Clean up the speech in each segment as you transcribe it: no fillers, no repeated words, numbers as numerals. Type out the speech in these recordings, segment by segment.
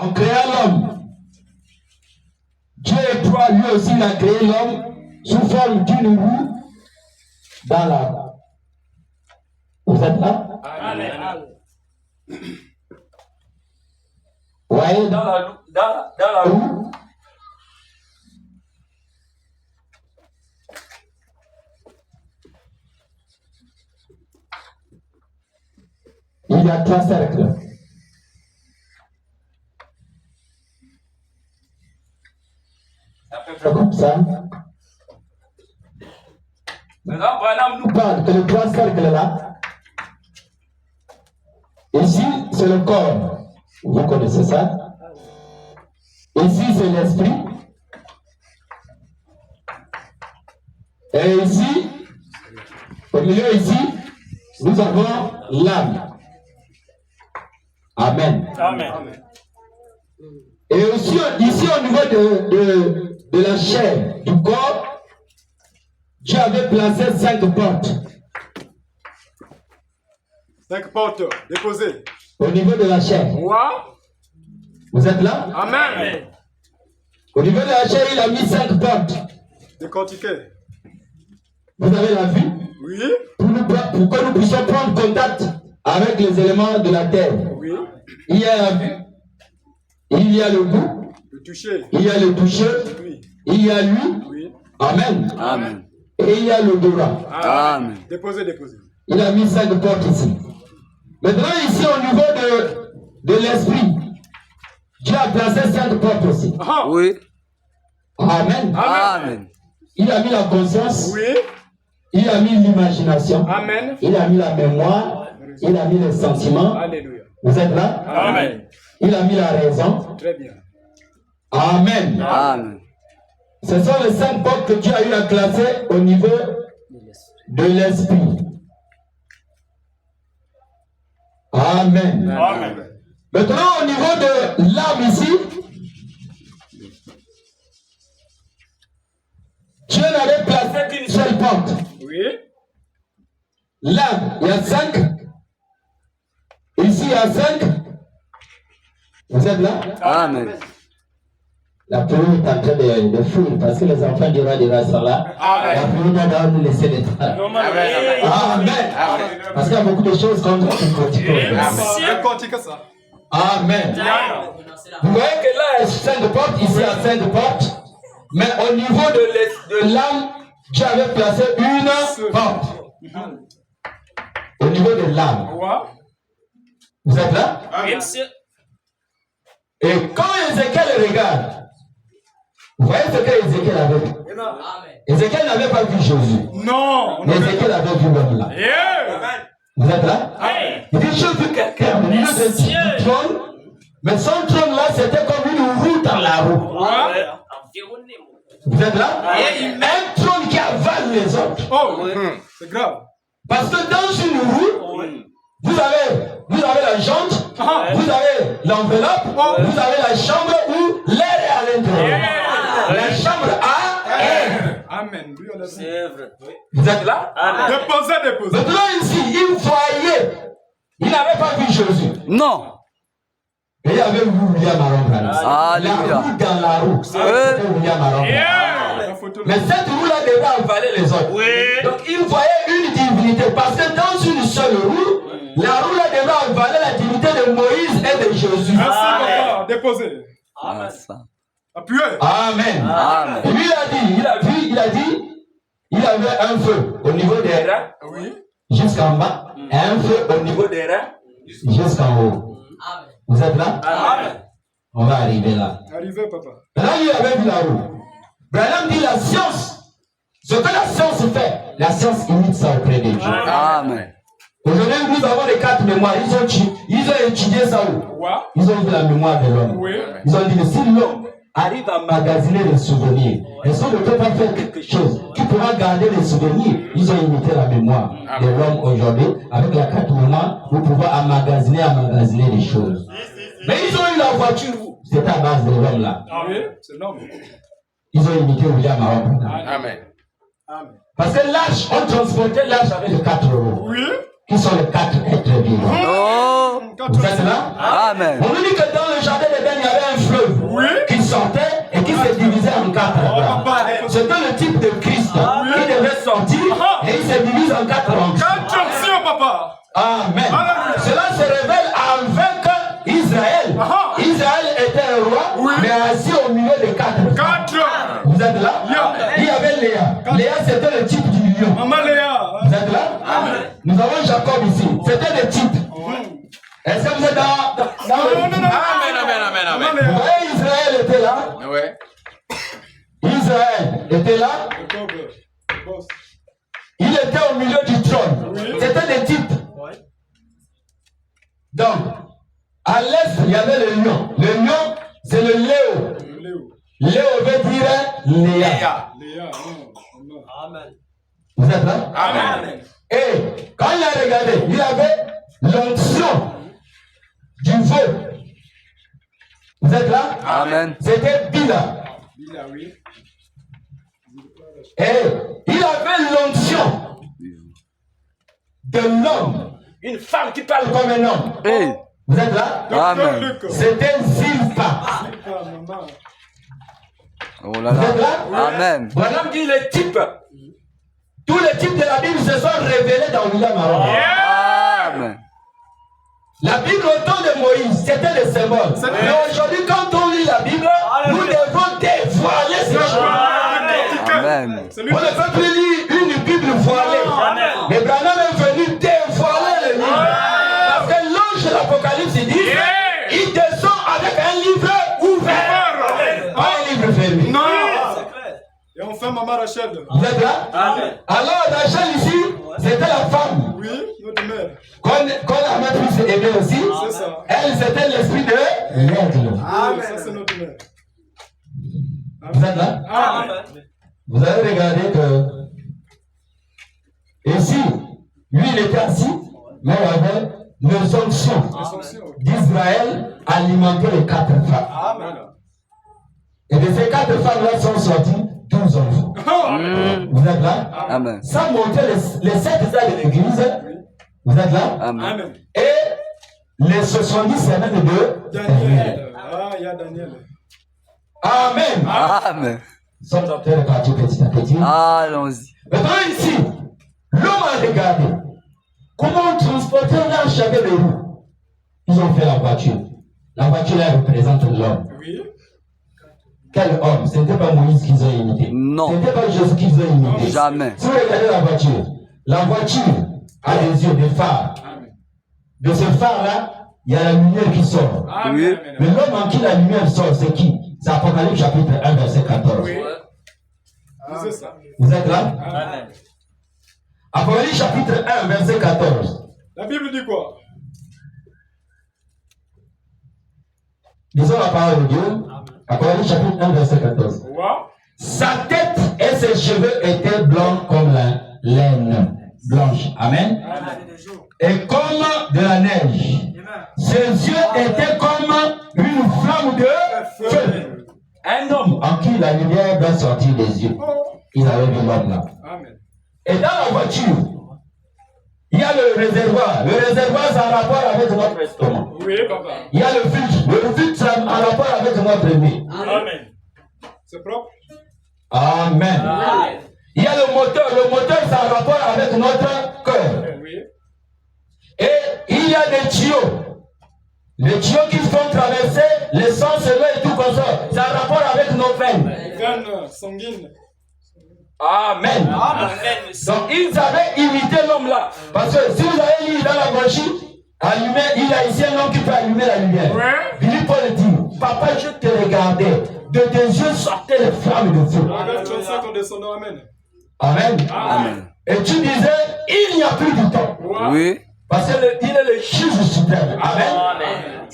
En créant l'homme, Dieu est toi, lui aussi, il a créé l'homme sous forme d'une roue dans l'arbre. Vous êtes là? Amen. Vous voyez, dans la roue, il y a 3 cercles. Comme ça. Maintenant, Branham nous parle que les 3 cercles là, ici c'est le corps, vous connaissez ça. Ici c'est l'esprit. Et ici, au milieu ici, nous avons l'âme. Amen. Amen. Et aussi ici au niveau de la chair, du corps, Dieu avait placé 5 portes. 5 portes déposées. Au niveau de la chair. Wow. Vous êtes là? Amen. Au niveau de la chair, il a mis 5 portes. Décortiquées. Vous avez la vue? Oui. Pour que nous puissions prendre contact avec les éléments de la terre. Oui. Il y a la vue. Il y a le goût. Le toucher. Il y a le toucher. Oui. Il y a lui. Oui. Amen. Amen. Et il y a l'odorat. Amen. Déposé, déposé. Il a mis 5 portes ici. Maintenant, ici, au niveau de l'esprit, Dieu a placé 5 portes aussi. Ah. Oui. Amen. Amen. Il a mis la conscience. Oui. Il a mis l'imagination. Amen. Il a mis la mémoire. Il a mis les sentiments. Alléluia. Vous êtes là? Amen. Il a mis la raison. Très bien. Amen. Amen. Ce sont les 5 portes que Dieu a eu à classer au niveau de l'esprit. Amen. Amen. Maintenant, au niveau de l'âme ici, Dieu n'avait placé qu'une seule porte. Oui. L'âme, il y a 5. Ici, il y a 5. Vous êtes là? Amen. La pluie est en train de fuir parce que les enfants du roi sont là. Amen. La pluie doit nous laisser des temps. Amen. Parce qu'il y a beaucoup de choses contre qui continuent. Décortique ça. Amen. Vous voyez que là, il y a 5 portes, ici il y a 5 portes. Mais au niveau de l'âme, Dieu avait placé une porte. Au niveau de l'âme. Wow. Vous êtes là? Et quand Ézéchiel regarde, vous voyez ce que Ézéchiel avait vu? Ézéchiel n'avait pas vu Jésus. Non. Mais Ézéchiel avait vu l'homme là. Yeah. Vous êtes là? Il dit, j'ai vu quelqu'un au milieu du trône, mais son trône là, c'était comme une roue dans la roue. Vous êtes là? Un trône qui avale les autres. Oh. C'est grave. Parce que dans une roue, vous avez la jante, vous avez l'enveloppe, vous avez la chambre où l'air est à l'intérieur. La chambre a air. Amen. C'est vrai. Vous êtes là? Déposé, déposé. Maintenant ici, il voyait. Il n'avait pas vu Jésus. Non. Et il avait vu William Aron. La Alléluia. roue dans la roue. C'était William Aron. La photo. Mais cette roue-là devait avaler les autres. Oui. Donc il voyait une divinité. Parce que dans une seule roue, la roue là devait avaler la divinité de Moïse et de Jésus. Merci, papa. Déposé. Ah, ça. Amen. Appuyez. Amen. Et lui il a dit, il avait un feu au niveau des reins, Oui. jusqu'en bas, et un feu au niveau des reins, jusqu'en haut. Vous êtes là? Amen. On va arriver là. Arrivez, papa. Là, il avait vu la roue. Branham dit la science. Ce que la science fait, la science imite ça auprès des gens. Amen. Aujourd'hui, nous avons les 4 mémoires. Ils ont étudié ça où? Wow. Ils ont vu la mémoire de l'homme. Oui. Ils ont dit que si l'homme arrive à magasiner les souvenirs, est-ce qu'on ne peut pas faire quelque chose qui pourra garder les souvenirs? Ils ont imité la mémoire de l'homme aujourd'hui. Avec la 4 mémoires, nous pouvons emmagasiner les choses. Mais ils ont eu la voiture, c'était à base de l'homme là. Oui. C'est l'homme. Ils ont imité William Aron. Amen. Amen. Parce que l'arche, on transportait l'arche avec les 4 roues. Oui. Qui sont les 4 êtres vivants. Oh. Vous êtes là? Amen. On nous dit que dans le jardin d'Éden, il y avait sortir et il se divise en 4 onctions. 4 onctions, papa. Amen. Alléluia. Cela se révèle avec Israël. Israël était un roi, mais assis au milieu de 4. 4. Vous êtes là? Il y avait Léa. Léa, c'était le type du lion. Maman Léa. Vous êtes là? Nous avons Jacob ici. C'était le type. Est-ce que vous êtes dans Non. Amen. Vous voyez, Israël était là. Ouais. Israël était là. Jacob, boss. Il était au milieu du trône. C'était le type. Donc, à l'est, il y avait le lion. Le lion, c'est le léo. Léo. Léo veut dire Léa. Léa. Amen. Vous êtes là? Amen. Et quand il a regardé, il avait l'onction du veau. Vous êtes là? Amen. C'était Bila. Il a, oui. Et il avait l'onction de l'homme. Une femme qui parle Comme un homme. Hey. Vous êtes là? Amen. Luc. C'était Zilpa. Maman. Oh là Vous êtes là. là? Amen. Branham dit les types. Tous les types de la Bible se sont révélés dans William Aaron. Amen. La Bible au temps de Moïse, c'était le symbole. Mais aujourd'hui, quand on lit la Bible, nous devons dévoiler ces choses. Amen. C'est lui On ne peut plus lire une Bible voilée. Mais Branham est venu dévoiler le livre. Parce que l'ange de l'Apocalypse dit, il descend avec un livre ouvert. Pas un livre fermé. Non. Et enfin, maman Rachel. Vous êtes là? Alors, Rachel ici, c'était la femme. Oui, notre mère. Qu'on a même pu aimer aussi. C'est ça. Elle, c'était l'esprit de l'aigle. Ça, c'est notre mère. Vous êtes là? Amen. Vous avez regardé que ici, lui il était assis, mais il y avait les onctions d'Israël alimentaient les 4 femmes. Amen. Et de ces 4 femmes-là sont sortis 12 enfants. Vous êtes là? Amen. Ça montrait les 7 ans de l'église. Vous êtes là? Amen. Amen. Et les 70 semaines de Daniel. Ah, il y a Daniel. Amen. Amen. Nous sommes en train de partir petit à petit. Allons-y. Maintenant ici, l'homme a regardé comment transporter l'arche avec les roues. Ils ont fait la voiture. La voiture là représente l'homme. Oui. Quel homme? Ce n'était pas Moïse qu'ils ont imité. Non. Ce n'était pas Jésus qu'ils ont imité. Jamais. Si vous regardez la voiture a des yeux, des phares. Amen. De ce phare-là, il y a la lumière qui sort. Amen. Mais l'homme en qui la lumière sort, c'est qui? C'est Apocalypse chapitre 1, verset 14. Oui. C'est ça. Vous êtes là? Amen. Apocalypse chapitre 1, verset 14. La Bible dit quoi? Lisons la parole de Dieu. Apocalypse chapitre 1, verset 14. Wow. Sa tête et ses cheveux étaient blancs comme la laine blanche. Amen. Et comme de la neige. Ses yeux étaient comme une flamme de feu. Un homme en qui la lumière doit sortir des yeux. Ils avaient vu l'homme là. Amen. Et dans la voiture, il y a le réservoir. Le réservoir, c'est en rapport avec notre estomac. Oui, papa. Il y a le filtre. Le filtre, c'est en rapport avec notre nez. Amen. C'est propre? Amen. Il y a le moteur. Le moteur, c'est en rapport avec notre cœur. Oui. Et il y a des tuyaux. Les tuyaux qui font traverser les sens et tout comme ça. C'est en rapport avec nos veines. Veine sanguine. Amen. Donc ils avaient imité l'homme là. Parce que si vous avez lu dans la brochure, allumer, il y a ici un homme qui peut allumer la lumière. Billy Paul dit, papa, je te regardais. De tes yeux sortaient les flammes de feu. Regarde 35 en descendant. Amen. Amen. Amen. Et tu disais, il n'y a plus de temps. Oui. Parce qu'il est le juge suprême. Amen.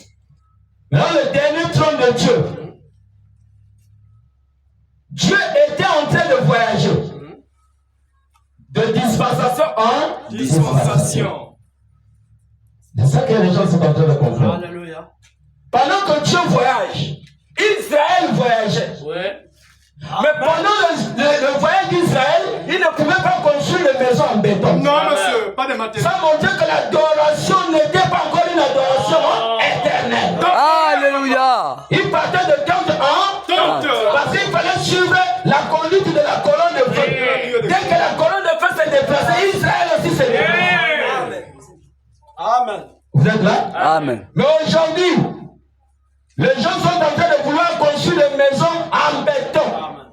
Maintenant, le dernier trône de Dieu. Dieu était en train de voyager. De dispensation en dispensation. C'est ça que les gens sont en train de comprendre. Alléluia. Pendant que Dieu voyage, Israël voyageait. Mais pendant le voyage d'Israël, il ne pouvait pas construire les maisons en béton. Non, monsieur, pas de matériel. Ça montrait que l'adoration n'était pas encore une adoration éternelle. Alléluia. Il partait de tente en Tente. parce qu'il fallait suivre la conduite de la colonne de feu. Dès que la colonne de feu déplacé. Israël aussi s'est déplacé. Amen. Vous êtes là? Amen. Mais aujourd'hui, les gens sont en train de vouloir construire des maisons en béton. Amen.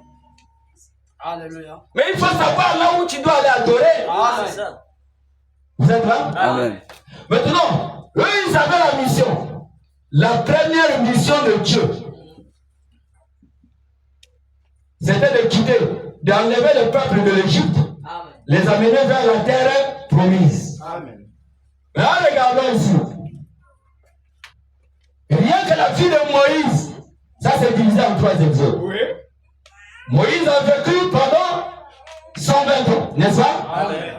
Alléluia. Mais il faut savoir là où tu dois aller adorer. Amen. Vous êtes là? Amen. Maintenant, eux, ils avaient la mission. La première mission de Dieu, c'était de quitter, d'enlever le peuple de l'Égypte, les amener vers la terre promise. Amen. Mais regardons ici. Rien que la vie de Moïse, ça s'est divisé en 3 exodes. Oui. Moïse a vécu pendant 120 ans, n'est-ce pas? Amen.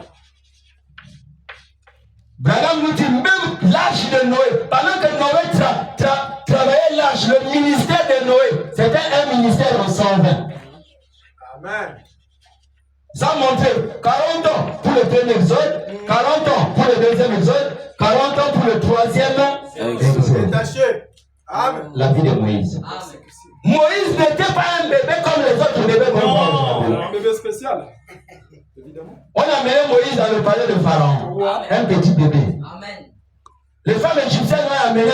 Branham nous dit même l'âge de Noé, pendant que Noé travaillait l'âge, le ministère de Noé, c'était un ministère en 120. Amen. Ça montrait 40 ans pour le premier exode, 40 ans pour le deuxième exode, 40 ans pour le troisième exode. Détaché. Amen. La vie de Moïse. Moïse n'était pas un bébé comme les autres bébés. Un bébé spécial. Évidemment. On a amené Moïse dans le palais de Pharaon. Un petit bébé. Amen. Les femmes égyptiennes ont amené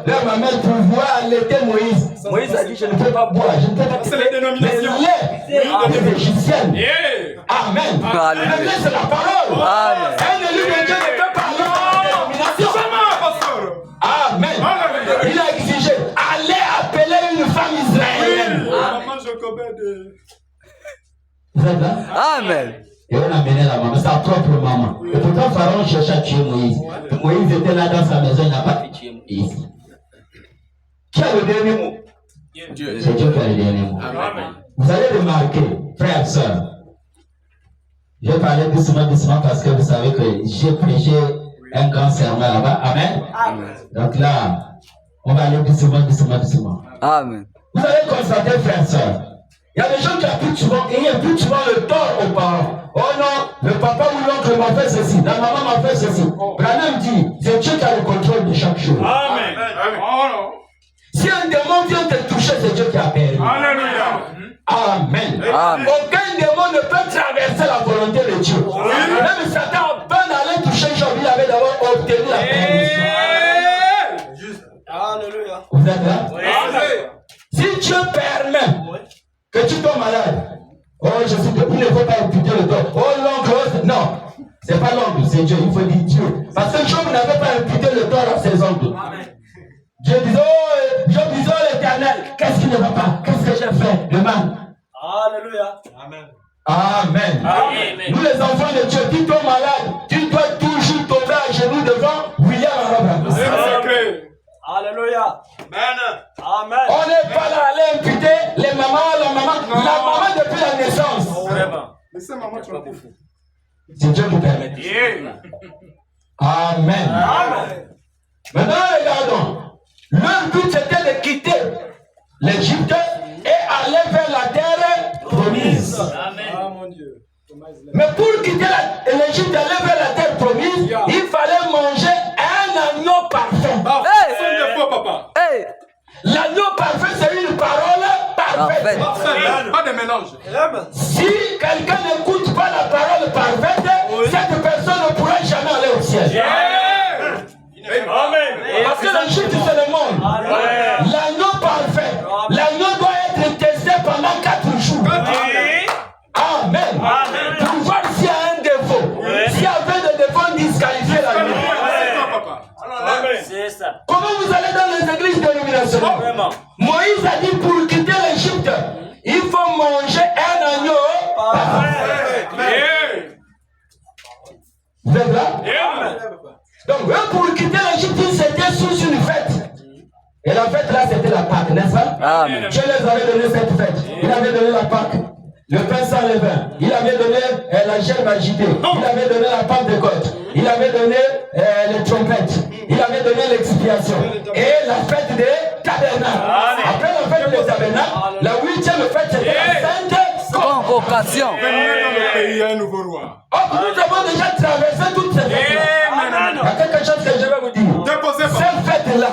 leur mamelle pour voir allaiter Moïse. Moïse a dit, je ne peux pas boire, je ne peux pas C'est les dénominations. les égyptiennes. Yeah. Amen. Alléluia. Le lait, c'est la parole. Amen. Un élu de Dieu ne peut pas aller dans la dénomination. Amen. Alléluia. Il a exigé, allez appeler une femme israélienne. Maman Jocobet de... Vous êtes là? Amen. Et on a amené la maman, sa propre maman. Et pourtant, Pharaon cherchait à tuer Moïse. Moïse était là dans sa maison, il n'a pas pu tuer Moïse. Qui a le dernier mot? Dieu. C'est Dieu qui a le dernier mot. Amen. Vous allez remarquer, frères et sœurs, je vais parler doucement parce que vous savez que j'ai prêché un grand sermon là-bas. Amen. Amen. Donc là, on va aller doucement. Amen. Vous allez constater, frères et sœurs, il y a des gens qui appuient souvent et ils imputent souvent le tort aux parents. Oh non, le papa ou l'oncle m'a fait ceci, la maman m'a fait ceci. Branham dit, c'est Dieu qui a le contrôle de chaque chose. Amen. Oh non. Si un démon vient te toucher, c'est Dieu qui a permis. Alléluia. Amen. Amen. Aucun démon ne peut traverser la volonté de Dieu. Même Satan, avant d'aller toucher Job, il avait d'abord obtenu la permission. Alléluia. Vous êtes là? Amen. Si Dieu permet que tu tombes malade, oh, je suis il ne faut pas imputer le tort. Oh, l'oncle, non. C'est pas l'oncle, c'est Dieu. Il faut dire Dieu. Parce que Job n'avait pas imputé le tort à ses oncles. Dieu disait, oh, Job disait, oh, l'Éternel, qu'est-ce qui ne va pas? Qu'est-ce que j'ai fait de mal? Alléluia. Amen. Amen. Amen. Nous les enfants de Dieu, qui tombent malades, tu dois toujours tomber à genoux devant William Arabam. C'est sacré. Alléluia. Amen. On n'est pas là à aller imputer les mamans, la maman depuis la naissance. Laissez maman tranquille. C'est Dieu qui permet. Amen. Amen. Maintenant, regardons. Leur but c'était de quitter l'Égypte et aller vers la terre promise. Ah mon Dieu. Mais pour quitter l'Égypte et aller vers la terre promise, il fallait manger un agneau parfait. Hey! Son défaut, papa. Hey! L'agneau parfait, c'est une parole parfaite. Parfait. Pas de mélange. Si quelqu'un n'écoute pas la parole parfaite, cette personne ne pourra jamais aller au ciel. Amen. Parce que l'Égypte, c'est le monde. L'agneau parfait. L'agneau doit être testé pendant 4 jours. Amen. Pour voir s'il y a un défaut. S'il y avait des défauts, disqualifier l'agneau. C'est ça. Comment vous allez dans les églises dénominationnelles? Vraiment. Moïse a dit pour quitter l'Égypte, il faut manger un agneau parfait. Vous êtes là? Donc, eux, pour quitter l'Égypte, c'était sous une fête. Et la fête là, c'était la Pâque, n'est-ce pas? Amen. Dieu les avait donné cette fête. Il avait donné la Pâque, le pain sans levain. Il avait donné la gerbe agitée. Il avait donné la Pentecôte. Il avait donné les trompettes. Il avait donné l'expiation. Et la fête des tabernacles. Après la fête des tabernacles, la 8e fête, c'était la Sainte Convocation. Venez dans le pays, un nouveau roi. Oh, nous avons déjà traversé toutes ces fêtes-là. Il y a quelque chose que je vais vous dire. Déposez pas. Ces fêtes-là,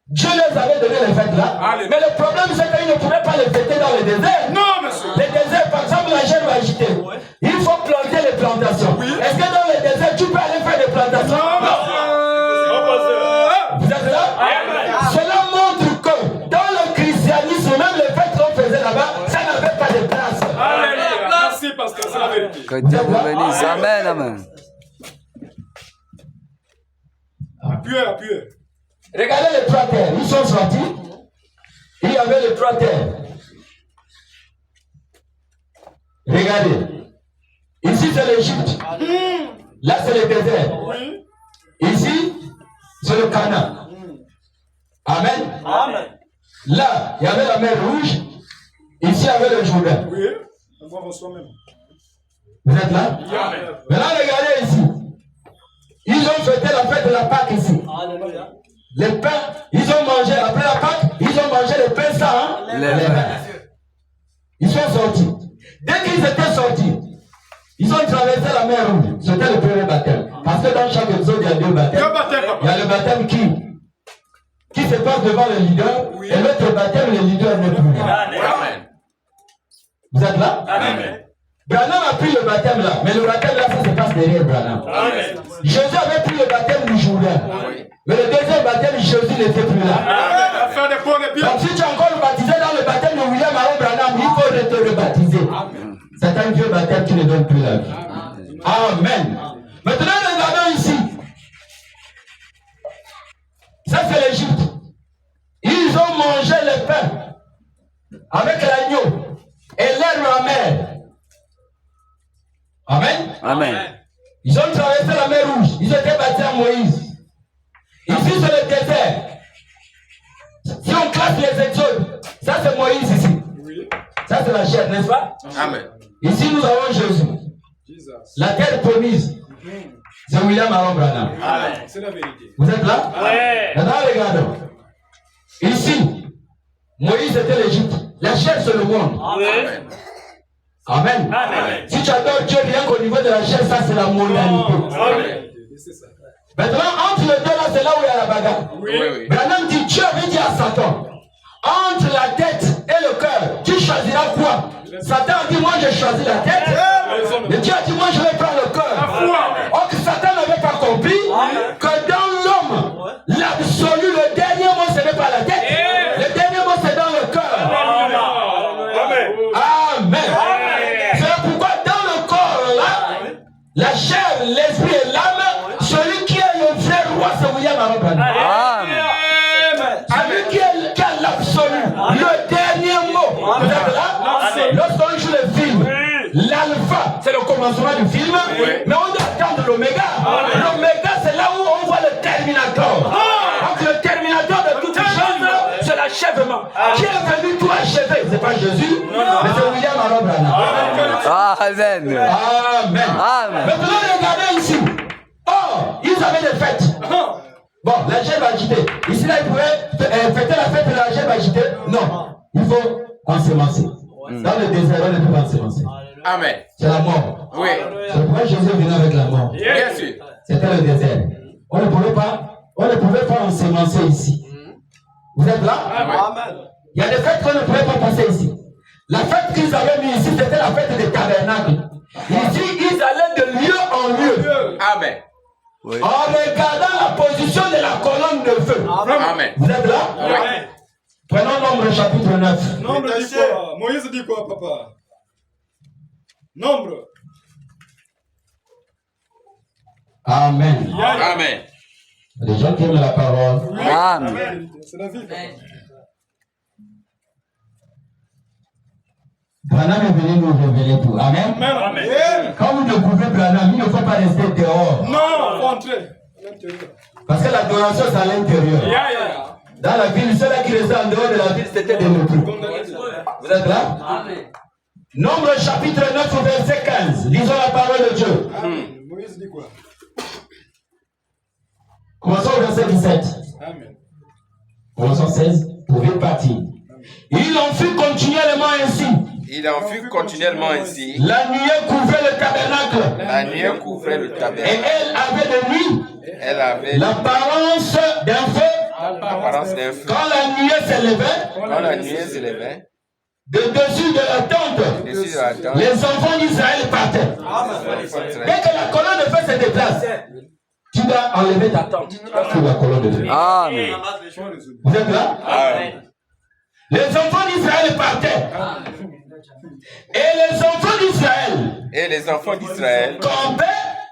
Dieu les avait donné les fêtes-là. Mais le problème, c'est qu'ils ne pouvaient pas les fêter dans le désert. Non, monsieur. Les déserts, par exemple, la gerbe agitée. Il faut planter les plantations. Que Dieu vous bénisse. Amen, amen. Appuyez, appuyez. Regardez les 3 terres. Ils sont sortis. Il y avait les 3 terres. Regardez. Ici, c'est l'Égypte. Là, c'est le désert. Ici, c'est le Canaan. Amen. Amen. Là, il y avait la mer Rouge. Ici, il y avait le Jourdain. Oui. On va reçoit même. Vous êtes là? Maintenant, regardez ici. Ils ont fêté la fête de la Pâque ici. Alléluia. Les pains, ils ont mangé, après la Pâque, ils ont mangé les pains sans Les pains. Ils sont sortis. Dès qu'ils étaient sortis, ils ont traversé la mer Rouge. C'était le premier baptême. Parce que dans chaque épisode, il y a 2 baptêmes. Il y a le baptême qui se passe devant le leader, et l'autre baptême, le leader n'est plus là. Amen. Vous êtes là? Amen. Branham a pris le baptême là, mais le baptême là, ça se passe derrière Branham. Amen. Jésus avait pris le baptême du Jourdain. Mais le deuxième baptême, Jésus n'était plus là. Afin de prendre les pieds. Donc si tu es encore baptisé dans le baptême de William Aaron Branham, il faut te rebaptiser. C'est un vieux baptême qui ne donne plus la vie. Amen. Maintenant, regardons ici. Ça, c'est l'Égypte. Ils ont mangé le pain avec l'agneau et l'herbe amère. Amen. Amen. Ils ont traversé la mer Rouge. Ils étaient baptisés à Moïse. Ici, c'est le désert. Si on classe les exodes, ça c'est Moïse ici. Ça c'est la chair, n'est-ce pas? Amen. Ici, nous avons Jésus. La terre promise. C'est William Aaron Branham. C'est la vérité. Vous êtes là? Ouais. Maintenant, regardons. Ici, Moïse était l'Égypte. La chair, c'est le monde. Amen. Amen. Amen. Si tu adores Dieu, rien qu'au niveau de la chair, ça c'est la mondialité. Amen. Maintenant, entre les deux, là, c'est là où il y a la bagarre. Oui. Branham dit, Dieu avait dit à Satan, entre la tête et le cœur, tu choisiras quoi? Satan a dit, moi je choisis la tête. Mais Dieu a dit, moi je vais prendre le cœur. Or que Satan n'avait pas compris que dans l'homme, l'absolu, le dernier mot, ce n'est pas la tête. Le dernier mot, c'est dans le cœur. Amen. C'est pourquoi dans le corps, là, la chair, l'esprit et l'âme, celui qui est le vrai roi, c'est William Aaron Branham. Amen. Celui qui a l'absolu, le dernier mot. Vous êtes là? Lorsqu'on joue le film, l'alpha, c'est le commencement du film, mais on doit attendre l'oméga. L'oméga, c'est là où on voit le terminator. Donc le terminator de toutes choses, c'est l'achèvement. Qui est venu tout achever? C'est pas Jésus, mais c'est William Aaron Branham. Amen. Amen. Amen. Maintenant, regardez ici. Oh, ils avaient des fêtes. Bon, la gerbe agitée. Ici, là, ils pouvaient fêter la fête de la gerbe agitée. Non, il faut ensemencer. Dans le désert, on ne peut pas ensemencer. Amen. C'est la mort. Oui. C'est pourquoi Jésus est venu avec la mort. Bien sûr. C'était le désert. On ne pouvait pas ensemencer ici. Vous êtes là? Amen. Il y a des fêtes qu'on ne pouvait pas passer ici. La fête qu'ils avaient mis ici, c'était la fête des tabernacles. Ici, ils allaient de lieu en lieu. Amen. Oui. En regardant la position de la colonne de feu. Amen. Vous êtes là? Oui. Prenons Nombre chapitre 9. Nombre dit quoi? Moïse dit quoi, papa? Nombre. Amen. Amen. Les gens qui aiment la parole. Amen. C'est la vie. Branham est venu nous révéler tout. Amen. Amen. Quand vous découvrez Branham, il ne faut pas rester dehors. Non, faut entrer. Parce que l'adoration, c'est à l'intérieur. Dans la ville, ceux-là qui restaient en dehors de la ville, c'était des lepres. Vous êtes là? Amen. Nombre chapitre 9, verset 15. Lisons la parole de Dieu. Moïse dit quoi? Commençons au verset 17. Amen. Commençons 16. Pour vite partir. Il en fut continuellement ainsi. Il en fut continuellement ainsi. La nuée couvrait le tabernacle. La nuée couvrait le Et tabernacle. elle avait de nuit Elle avait l'apparence d'un feu. l'apparence d'un feu. Quand la nuée s'élevait, Quand la nuée s'élevait, de dessus de la tente, dessus de la tente, les enfants d'Israël partaient. Dès que la colonne de feu se déplace, tu dois enlever ta tente sur la colonne de feu. Amen. Vous êtes là? Amen. Les enfants d'Israël partaient. Et les enfants d'Israël. Et les enfants d'Israël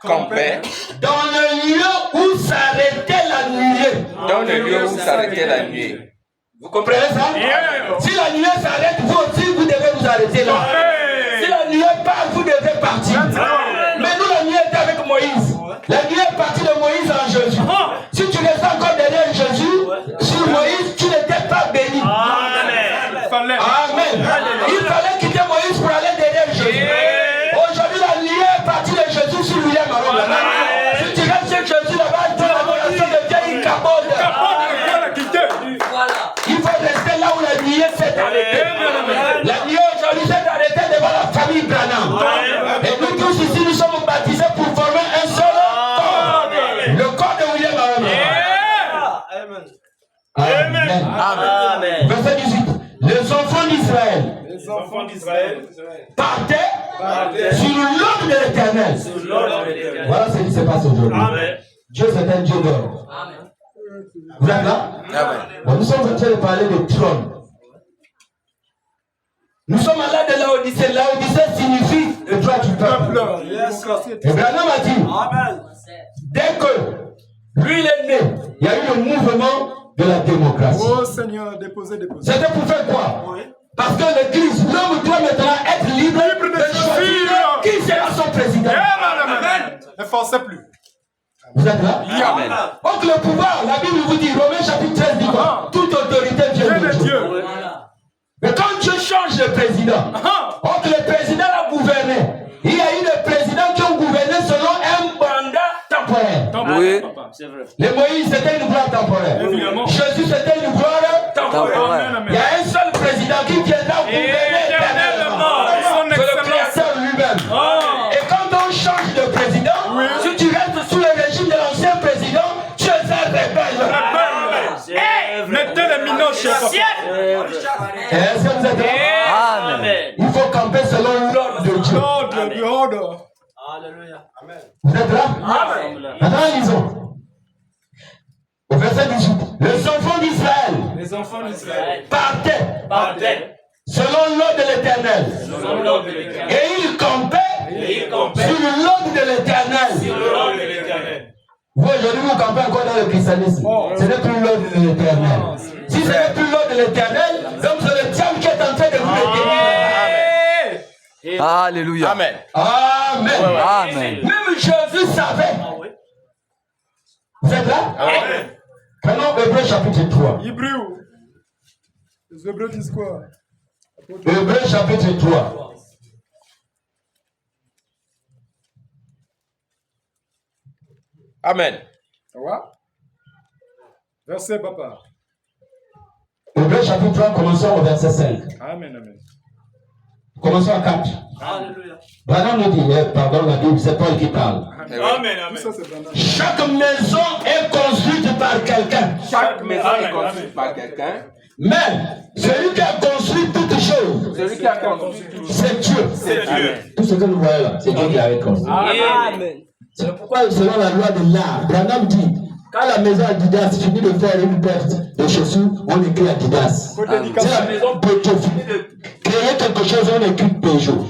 campaient dans le lieu où s'arrêtait la nuée. Dans le lieu où s'arrêtait la nuée. Vous comprenez ça? Si la nuée s'arrête, vous aussi, vous devez vous arrêter là. Si la nuée part, vous devez partir. Mais nous, la nuée était avec Moïse. La nuée est partie de Moïse en Jésus. Si tu restes encore derrière Jésus, sur Moïse, tu n'étais pas béni. Amen. Il fallait quitter Moïse pour aller derrière Jésus. Aujourd'hui, la nuée est partie de Jésus sur William Aaron. Si tu restes sur Jésus là-bas, ton adoration devient incapable. Il faut rester là où la nuée s'est arrêtée. La nuée aujourd'hui s'est arrêtée devant la famille Branham. Et nous tous ici, nous sommes baptisés pour former un seul corps. Le corps de William Aaron. Amen. Verset 18. Les enfants d'Israël partaient sur l'ordre de l'Éternel. Voilà ce qui se passe aujourd'hui. Dieu, c'est un Dieu d'ordre. Vous êtes là? Bon, nous sommes en train de parler de trône. Nous sommes à l'âge de Laodicée. Laodicée signifie le droit du peuple. Et Branham a dit, dès que lui il est né, il y a eu le mouvement de la démocratie. Oh Seigneur, déposez. C'était pour faire quoi? Parce que l'Église, l'homme doit maintenant être libre de choisir qui sera son président. Ne forcez plus. Vous êtes là? Amen. Donc le pouvoir, la Bible vous dit, Romains chapitre 13 dit quoi? Toute autorité vient de Dieu. Mais quand Dieu change le président, donc le président a gouverné. Il y a eu des présidents qui ont gouverné selon un mandat temporaire. Oui. C'est vrai. Les Moïse, c'était une gloire temporaire. Jésus, c'était une gloire temporaire. Il y a un seul président qui viendra gouverner éternellement. C'est le Créateur lui-même. Et quand on change de président, si tu restes sous le régime de l'ancien président, tu es un rebelle. Mettez les minoches. Est-ce que vous êtes là? Amen. Il faut camper selon l'ordre de Dieu. L'ordre. Alléluia. Amen. Vous êtes là? Maintenant, lisons. Au verset 18. Les enfants d'Israël partaient selon l'ordre de l'Éternel. Et ils campaient sur l'ordre de l'Éternel. Vous, aujourd'hui, vous campez encore dans le christianisme. Ce n'est plus l'ordre de l'Éternel. Si ce n'est plus l'ordre de l'Éternel, donc c'est le diable qui est en train de vous détenir. Alléluia. Amen. Amen. Même Jésus savait. Vous êtes là? Prenons Hébreux chapitre 3. Hébreux. Les Hébreux disent quoi? Hébreux chapitre 3. Amen. Verset, papa. Hébreux chapitre 3, commençons au verset 5. Amen. Commençons à 4. Alléluia. Branham nous dit, pardon, la Bible, c'est Paul qui parle. Amen. Tout ça, c'est Branham. Chaque maison est construite par quelqu'un. Chaque maison est construite par quelqu'un. Mais celui qui a construit toutes choses, Celui qui a construit tout, c'est Dieu. Tout ce que nous voyons là, c'est Dieu qui l'avait construit. Amen. C'est pourquoi, selon la loi de l'art, Branham dit, quand la maison Adidas finit de faire une perte de chaussures, on écrit Adidas. Si la maison Peugeot finit de créer quelque chose, on écrit Peugeot.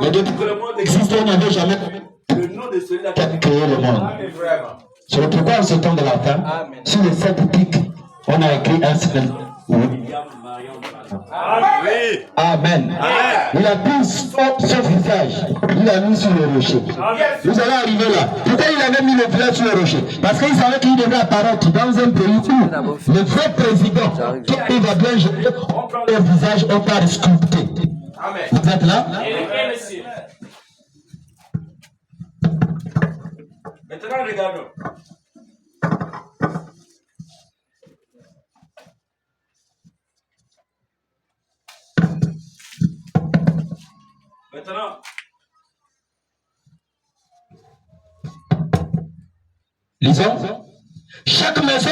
Mais depuis que le monde existe, on n'avait jamais le nom de celui-là qui a créé le monde. C'est pourquoi en ce temps de la fin, sur les 7 pics, on a écrit un seul. Amen. Il a pris son visage, il l'a mis sur le rocher. Vous allez arriver là. Pourquoi il avait mis le visage sur le rocher? Parce qu'il savait qu'il devait apparaître dans un pays où le vrai président, qui va bien gérer, on prend le visage, on part sculpter. Vous êtes là? Maintenant, regardons. Maintenant, lisons. Chaque maison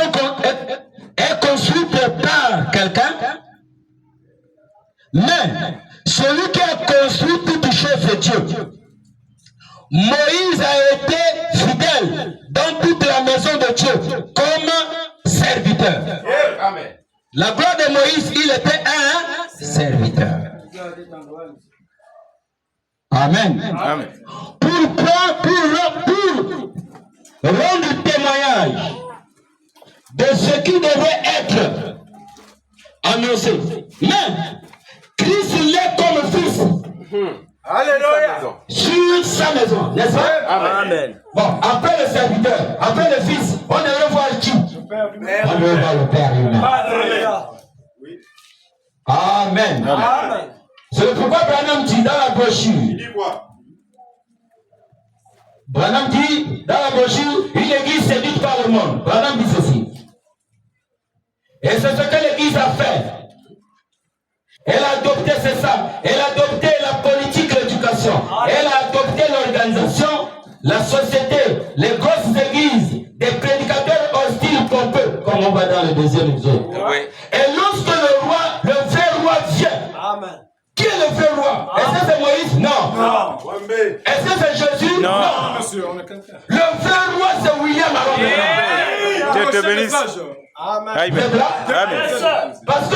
est construite par quelqu'un, mais celui qui a construit toutes choses est Dieu. Moïse a été fidèle dans toute la maison de Dieu comme serviteur. Amen. La gloire de Moïse, il était un serviteur. Amen. Amen. Pour rendre témoignage de ce qui devait être annoncé. Mais Christ l'est comme fils. Alléluia. Sur sa maison, n'est-ce pas? Amen. Bon, après le serviteur, après le fils, on devrait voir qui? On devrait voir le Père lui-même. Alléluia. Amen. Amen. C'est pourquoi Branham dit dans la brochure. Il dit quoi? Branham dit dans la brochure, une église séduite par le monde. Branham dit ceci. Et c'est ce que l'église a fait. Elle a adopté, c'est ça. Elle a adopté la politique, l'éducation. Elle a adopté l'organisation, la société, les grosses églises, des prédicateurs hostiles pompeux, comme on va dans le deuxième épisode. Oui. Et lorsque le roi, le vrai roi vient, Amen. qui est le vrai roi? Est-ce que c'est Moïse? Non. Est-ce que c'est Jésus? Non. Monsieur, on est quelqu'un. Le vrai roi, c'est William Aron. Dieu te bénisse. Amen. Vous Amen. êtes là? Amen. Parce que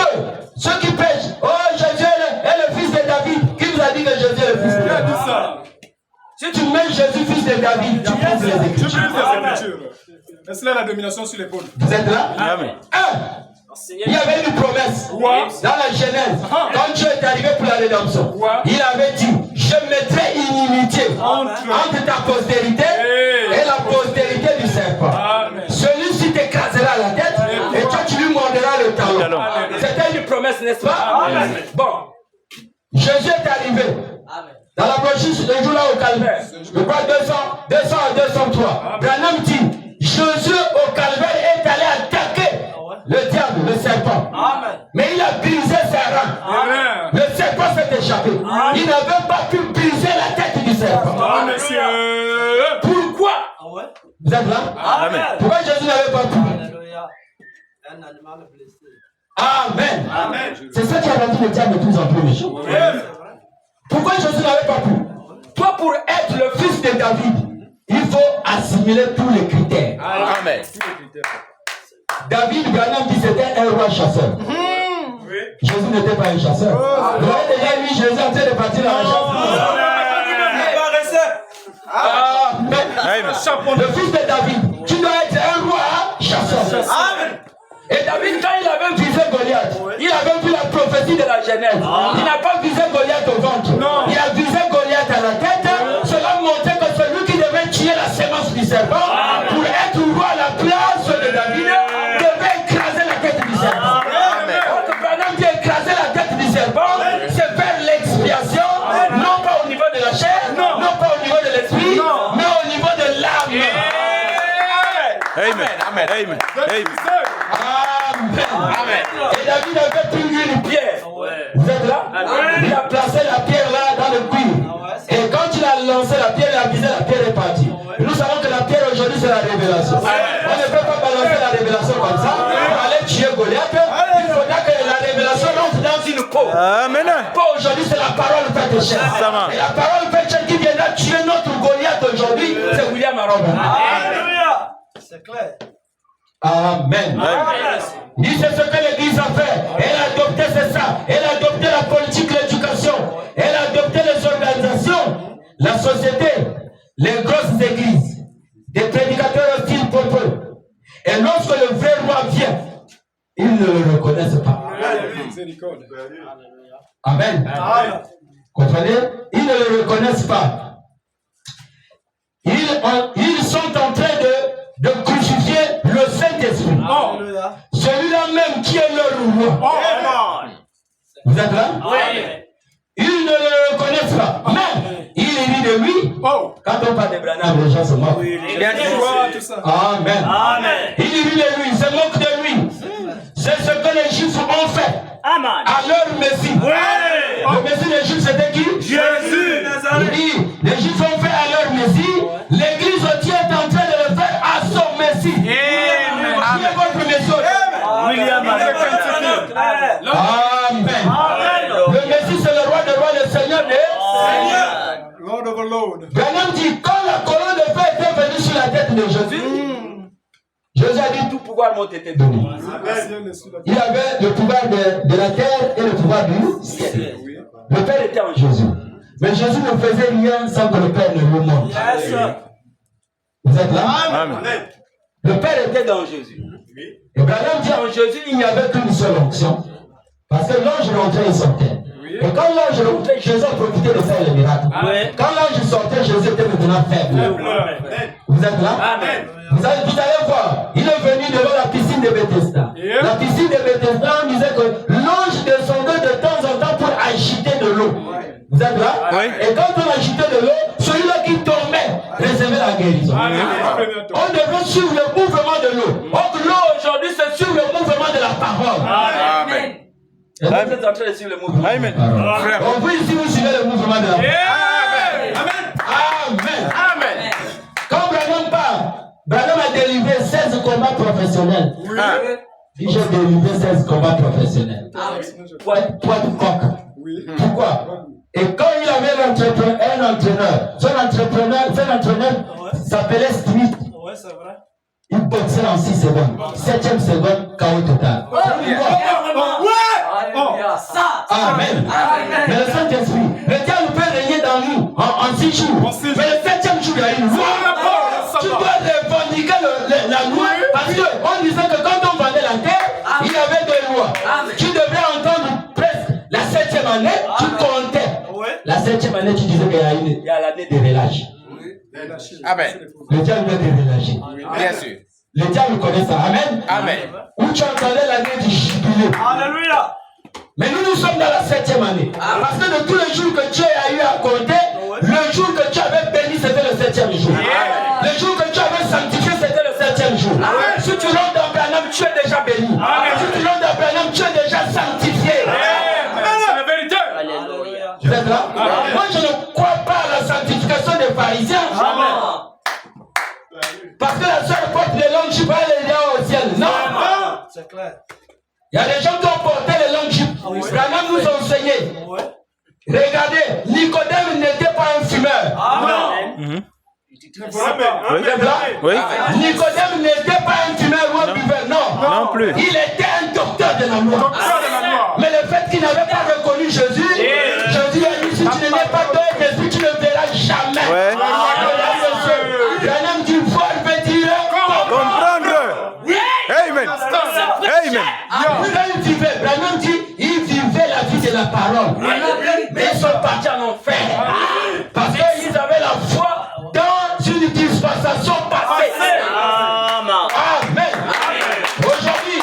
ceux qui pêchent, oh Jésus est le fils de David. Qui vous a dit que Jésus est le fils de Qui a dit David? ça? Si tu mets Jésus fils de David, tu prouves les Je Écritures. brise les Écritures. Est-ce là la domination sur l'épaule? Vous êtes là? Amen. Il y avait une promesse dans la Genèse. Quand Dieu est arrivé pour la rédemption, il avait dit, je mettrai inimitié entre ta postérité et la postérité du serpent. Celui-ci t'écrasera la tête et toi tu lui mordras le talon. C'était une promesse, n'est-ce pas? Bon, Jésus est arrivé. Dans la brochure, le jour là au calvaire, je crois 200 à 203. Branham dit, Jésus au calvaire est allé attaquer le diable, le serpent. Amen. Mais il a brisé ses reins. Le serpent s'est échappé. Il n'avait pas pu briser la tête du serpent. Pourquoi? Vous êtes là? Amen. Pourquoi Jésus n'avait pas pu? Alléluia. Un animal blessé. Amen. Amen. C'est ça qui a rendu le diable de plus en plus méchant. Pourquoi Jésus n'avait pas pu? Toi, pour être le fils de David, il faut assimiler tous les critères. Amen. David, Branham dit c'était un roi chasseur. Jésus n'était pas un chasseur. Vous avez déjà vu Jésus en train de partir dans la chasse. Le fils de David, tu dois être un roi chasseur. Amen. Et David, quand il avait visé Goliath, il avait vu la prophétie de la Genèse. Il n'a pas visé Goliath au ventre. Il a visé Goliath à la tête. Cela montrait que celui qui devait tuer la sémence du serpent, pour être roi à la place de David, devait écraser la tête du serpent. Donc, Branham dit écraser la tête du serpent, c'est faire l'expiation, non pas au niveau de la chair, non pas au niveau de l'esprit, mais au niveau de l'âme. Amen. Amen. Amen. Amen. Amen. Et David avait pris une pierre. Vous êtes là? Il a placé la pierre là dans le cuir. Et quand il a lancé la pierre, il a visé, la pierre est partie. Nous savons que la pierre aujourd'hui c'est la révélation. On ne peut pas balancer la révélation comme ça. Pour aller tuer Goliath, il faudra que la révélation rentre dans une peau. Amen. Peau aujourd'hui c'est la parole faite chair. Et la parole faite chair qui viendra tuer notre Goliath aujourd'hui, c'est William Aron. Alléluia. C'est clair. Amen. Dit c'est ce que l'église a fait. Elle a adopté, c'est ça. Elle a adopté la politique, l'éducation. Elle a adopté les organisations, la société, les grosses églises, des prédicateurs hostiles pompeux. Et lorsque le vrai roi vient, ils ne le reconnaissent pas. Amen. Comprenez? Ils ne le reconnaissent pas. Ils sont en train de crucifier le Saint-Esprit. Celui-là même qui est leur roi. Vous êtes là? Ils ne le reconnaissent pas. Mais il rit de lui. Quand on parle de Branham, les gens se moquent. Amen. Il rit de lui, il se moque de lui. C'est ce que les Juifs ont fait à leur Messie. Le Messie des Juifs, c'était qui? Jésus. Il dit, les Juifs ont fait à leur Messie. L'église aussi est en train de le faire à son Messie. Qui est votre Messie? William Amen. Le Messie, c'est le roi des rois, le Seigneur des seigneurs. Lord of a Lord. Branham dit, quand la colonne de feu était venue sur la tête de Jésus, Jésus a dit, tout pouvoir m'a été donné. Il avait le pouvoir de la terre et le pouvoir du ciel. Le Père était en Jésus. Mais Jésus ne faisait rien sans que le Père ne lui montre. Yes. Vous êtes là? Amen. Le Père était dans Jésus. Et Branham dit en Jésus, il n'y avait qu'une seule onction. Parce que l'ange rentrait et sortait. Et quand l'ange rentrait, Jésus a profité de faire le miracle. Quand l'ange sortait, Jésus était maintenant faible. Vous êtes là? Amen. Vous allez voir, il est venu devant la piscine de Bethesda. La piscine de Bethesda, on disait que l'ange descendait de temps en temps pour agiter de l'eau. Vous êtes là? Oui. Et quand on agitait de l'eau, celui-là qui tombait recevait la guérison. On devait suivre le mouvement de l'eau. Or, l'eau aujourd'hui, c'est sur le mouvement de la parole. Amen. Et vous êtes en train de suivre le mouvement. Amen. Frère. On vous ici, vous suivez le mouvement de la parole. Amen. Amen. Quand Branham parle, Branham a délivré 16 combats professionnels. J'ai délivré 16 combats professionnels. Toi de coq. Pourquoi? Et quand il avait un entraîneur, son entraîneur s'appelait Smith. Ouais, c'est vrai. Il boxait en 6 secondes. 7e seconde, KO total. Amen. Mais le Saint-Esprit, le diable peut régner dans nous en 6 jours. Mais le 7e jour, il y a une loi. Tu dois revendiquer la loi. Parce qu'on disait que quand on vendait la terre, il y avait 2 lois. Tu devais entendre presque la 7e année, tu comptais. La 7e année, tu disais qu'il y a l'année de relâche. Amen. Le diable veut te relâcher. Bien sûr. Le diable connaît ça. Amen. Amen. Où tu entendais l'année du jubilé. Alléluia. Mais nous sommes dans la 7e année. Parce que de tous les jours que Dieu a eu à compter, le jour que tu avais béni, c'était le 7e jour. Le jour que tu avais sanctifié, c'était le 7e jour. Si tu rentres dans Branham, tu es déjà béni. Si tu rentres dans Branham, tu es déjà sanctifié. C'est la vérité. Alléluia. Vous êtes là? Moi, je ne crois pas à la sanctification des pharisiens. Parce que la seule porte les langues, je pas les liens au ciel. Non. C'est clair. Il y a des gens qui ont porté les langues. Branham nous a enseigné. Regardez, Nicodème n'était pas un fumeur. Amen. Oui. Oui. Nicodème n'était pas un fumeur ou un buveur. Non. Non plus. Il était un docteur de la loi. Mais le fait qu'il n'avait pas reconnu Jésus, Jésus a dit, si tu ne n'es pas de Jésus, tu ne verras jamais. Ouais. Branham dit, vol veut dire Comprendre. Amen. Amen. Quand il vivait, Branham dit, il vivait la vie de la parole. Mais ils sont partis en enfer. Parce qu'ils avaient la foi dans une dispensation passée. Amen. Aujourd'hui,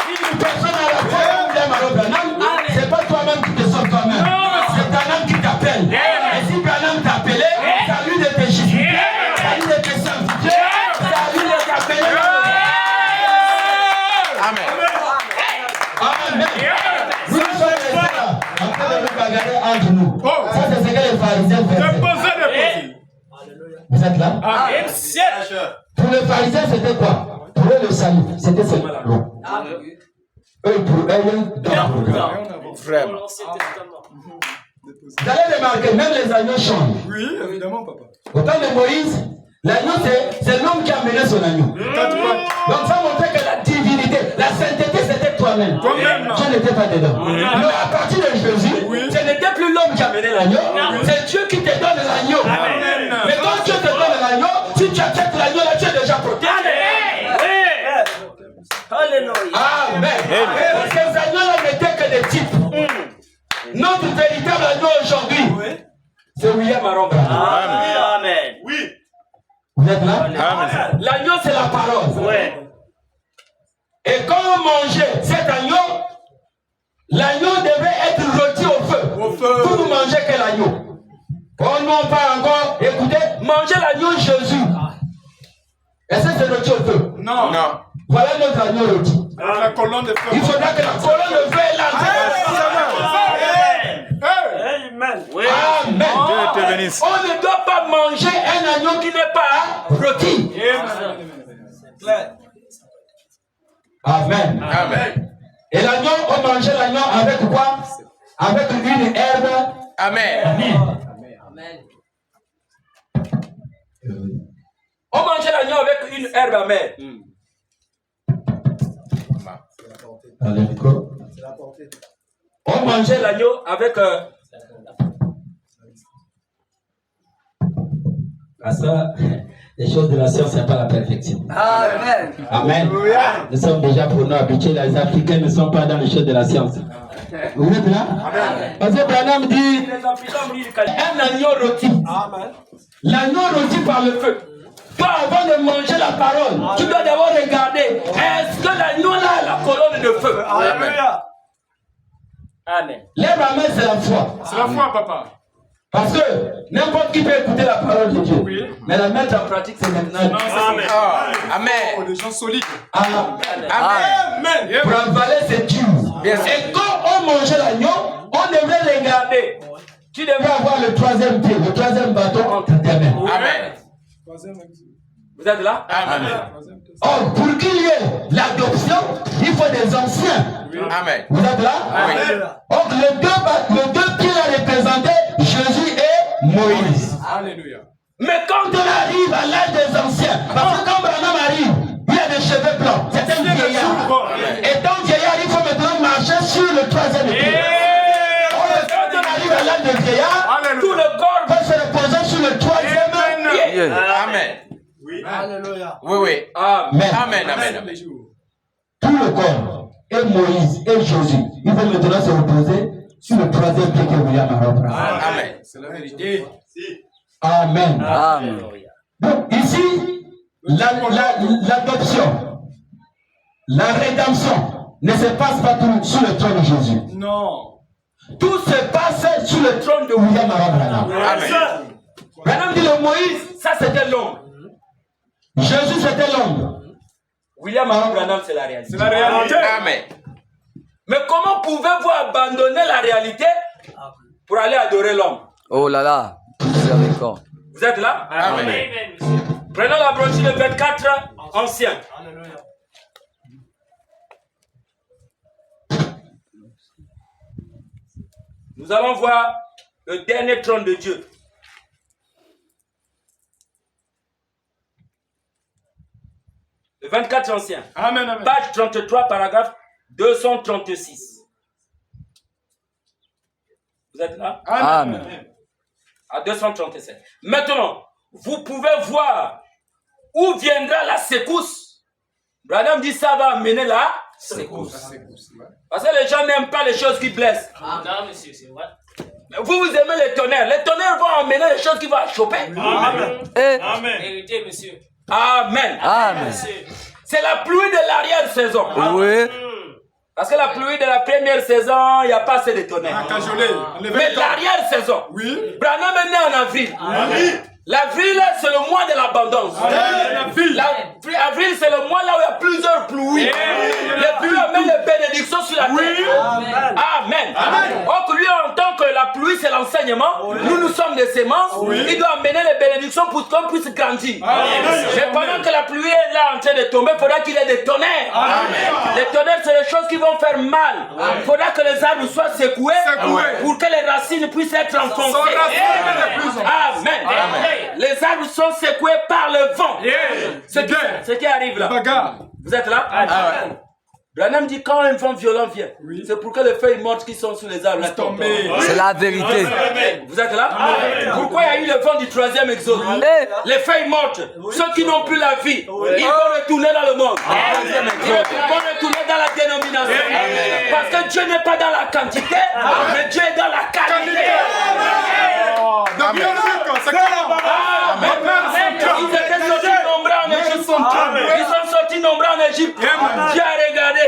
si une personne a la foi comme Branham Branham, c'est pas toi-même qui te sauve toi-même. C'est Branham qui t'appelle. Et si Branham t'appelait, c'est à lui de te justifier, c'est à lui de te sanctifier, c'est à lui de t'appeler. Amen. Amen. Nous sommes restés là, en train de nous bagarrer entre nous. Ça, c'est ce que les pharisiens faisaient. Vous êtes là? Pour les pharisiens, c'était quoi? Pour eux, le salut, c'était seulement la loi. Eux, pour eux, Frère. vous allez remarquer, même les agneaux changent. Oui, évidemment, papa. Au temps de Moïse, l'agneau, c'est l'homme qui a mené son agneau. Donc ça montrait que la divinité, la sainteté, c'était toi-même. Toi-même. Tu n'étais pas dedans. Mais à partir de Jésus, ce n'était plus l'homme qui a mené l'agneau, c'est Dieu qui te donne l'agneau. Mais quand Dieu te donne l'agneau, si tu acceptes l'agneau, là, tu es déjà protégé. Alléluia. Amen. Ces agneaux-là n'étaient que des types. Notre véritable agneau aujourd'hui, c'est William Aron Branham. Amen. Vous êtes là? Amen. L'agneau, c'est la parole. Et quand on mangeait cet agneau, l'agneau devait être rôti au feu. Pour vous manger quel agneau? On n'a pas encore écouté. Manger l'agneau Jésus. Est-ce que c'est rôti au feu? Non. Non. Voilà notre agneau rôti. La colonne de feu. Il faudra que la colonne de feu est lancée. Amen. Amen. Dieu te bénisse. On ne doit pas manger un agneau qui n'est pas rôti. C'est clair. Amen. Amen. Et l'agneau, on mangeait l'agneau avec quoi? Avec une herbe. Amen. On mangeait l'agneau avec une herbe amère. On mangeait l'agneau avec À ça, les choses de la science, c'est pas la perfection. Amen. Amen. Nous sommes déjà pour nous habitués. Les Africains ne sont pas dans les choses de la science. Vous êtes là? Parce que Branham dit un agneau rôti. L'agneau rôti par le feu. Toi, avant de manger la parole, tu dois d'abord regarder est-ce que l'agneau là a la colonne de feu? Alléluia. Amen. Lève la main, c'est la foi. C'est la foi, papa. Parce que n'importe qui peut écouter la parole de Dieu. Oui. Mais la mettre en pratique, c'est maintenant. Amen. Oh, Amen. Oh, des gens solides. Amen. Amen. Pour avaler, c'est dur. Et quand on mangeait l'agneau, on devrait regarder. Tu devrais avoir le troisième pied, le troisième bâton entre tes mains. Amen. Vous êtes là? Amen. Or, pour qu'il y ait l'adoption, il faut des anciens. Amen. Vous êtes là? Amen. Or, les deux pieds là représentaient Jésus et Moïse. Alléluia. Mais quand on arrive à l'âge des anciens, parce que quand Branham arrive, il a des cheveux blancs. C'est un vieillard. Et donc, vieillard, il faut maintenant marcher sur le troisième pied. Quand on arrive à l'âge des vieillards, tout le corps va se reposer sur le troisième pied. Amen. Alléluia. Oui, oui. Amen. Amen. Amen. Amen. Tout le corps, et Moïse et Jésus, il faut maintenant se reposer sur le troisième pied que William a repris. Amen. C'est la vérité. Amen. Amen. Donc, ici, l'adoption, la rédemption ne se passe pas tout sur le trône de Jésus. Non. Tout se passe sur le trône de William Branham. Amen. Branham dit le Moïse, ça c'était l'ombre. Jésus c'était l'ombre. William Branham c'est la réalité. C'est la réalité. Amen. Mais comment pouvez-vous abandonner la réalité pour aller adorer l'homme? Oh là là, miséricorde. Vous êtes là? Amen. Prenons la brochure de 24 anciens. Nous allons voir le dernier trône de Dieu. Le 24 anciens. Amen. Amen. Page 33, paragraphe 236. Vous êtes là? Amen. À 237. Maintenant, vous pouvez voir où viendra la secousse. Branham dit ça va amener la secousse. Parce que les gens n'aiment pas les choses qui blessent. Non, monsieur, c'est vrai. Vous aimez les tonnerres. Les tonnerres vont amener les choses qui vont choper. Amen. Eh, Amen. Vérité, monsieur. Amen. Amen. C'est la pluie de l'arrière-saison. Oui. Parce que la pluie de la première saison, il n'y a pas assez de tonnerres. Cajolé. Mais l'arrière-saison, Oui. Branham est né en avril. L'avril, c'est le mois de l'abondance. L'avril, c'est le mois là où il y a plusieurs pluies. Les pluies amènent les bénédictions sur la terre. Amen. Donc lui, en tant que la pluie, c'est l'enseignement. Nous sommes des semences. Il doit amener les bénédictions pour qu'on puisse grandir. Mais pendant que la pluie est là en train de tomber, il faudra qu'il y ait des tonnerres. Les tonnerres, c'est les choses qui vont faire mal. Il faudra que les arbres soient secoués pour que les racines puissent être enfoncées. Amen. Les arbres sont secoués par le vent. Ce qui arrive là. Bagarre. Vous êtes là? Branham dit quand un vent violent vient, c'est pour que les feuilles mortes qui sont sous les arbres tombent. C'est la vérité. Vous êtes là? Pourquoi il y a eu le vent du troisième exode? Eh, Les feuilles mortes, ceux qui n'ont plus la vie, ils vont retourner dans le monde. Ils vont retourner dans la dénomination. Parce que Dieu n'est pas dans la quantité, mais Dieu est dans la qualité. Ils étaient sortis nombreux en Égypte. Ils sont sortis nombreux en Égypte. Dieu a regardé.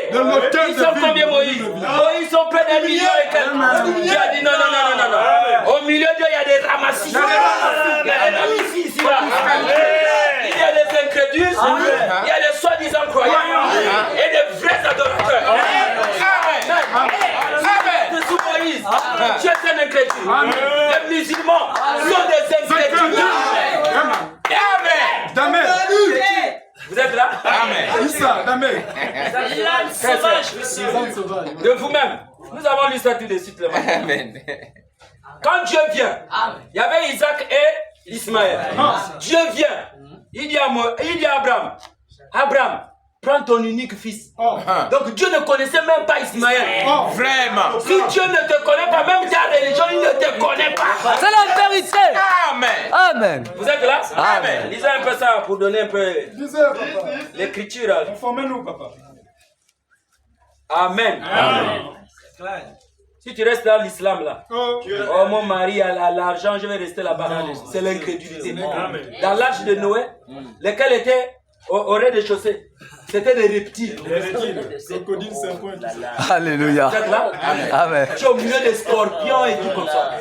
Ils sont combien Moïse? Ils sont près d'un million et quelques. Dieu a dit non. Au milieu d'eux, il y a des ramassis. Il y a des ramassis ici là. Il y a des incrédules. Il y a des soi-disant croyants. Et des vrais adorateurs. De sous Moïse, Dieu est un incrédule. Les musulmans sont des incrédules. Amen. Vous êtes là? Amen. De vous-même. Nous avons lu ça tout de suite le matin. Amen. Quand Dieu vient, il y avait Isaac et Ismaël. Dieu vient. Il dit à Abraham, prends ton unique fils. Donc Dieu ne connaissait même pas Ismaël. Vraiment. Si Dieu ne te connaît pas, même ta religion, il ne te connaît pas. C'est la vérité. Amen. Amen. Vous êtes là? Amen. Lisez un peu ça pour donner un peu l'écriture. Informez-nous, papa. Amen. Si tu restes dans l'islam là, oh mon mari a l'argent, je vais rester là-bas. C'est l'incrédulité. Dans l'âge de Noé, lesquels étaient au rez-de-chaussée, c'était des reptiles. Crocodile, c'est un point. Alléluia. Vous êtes là? Amen. Tu es au milieu des scorpions et tout comme ça.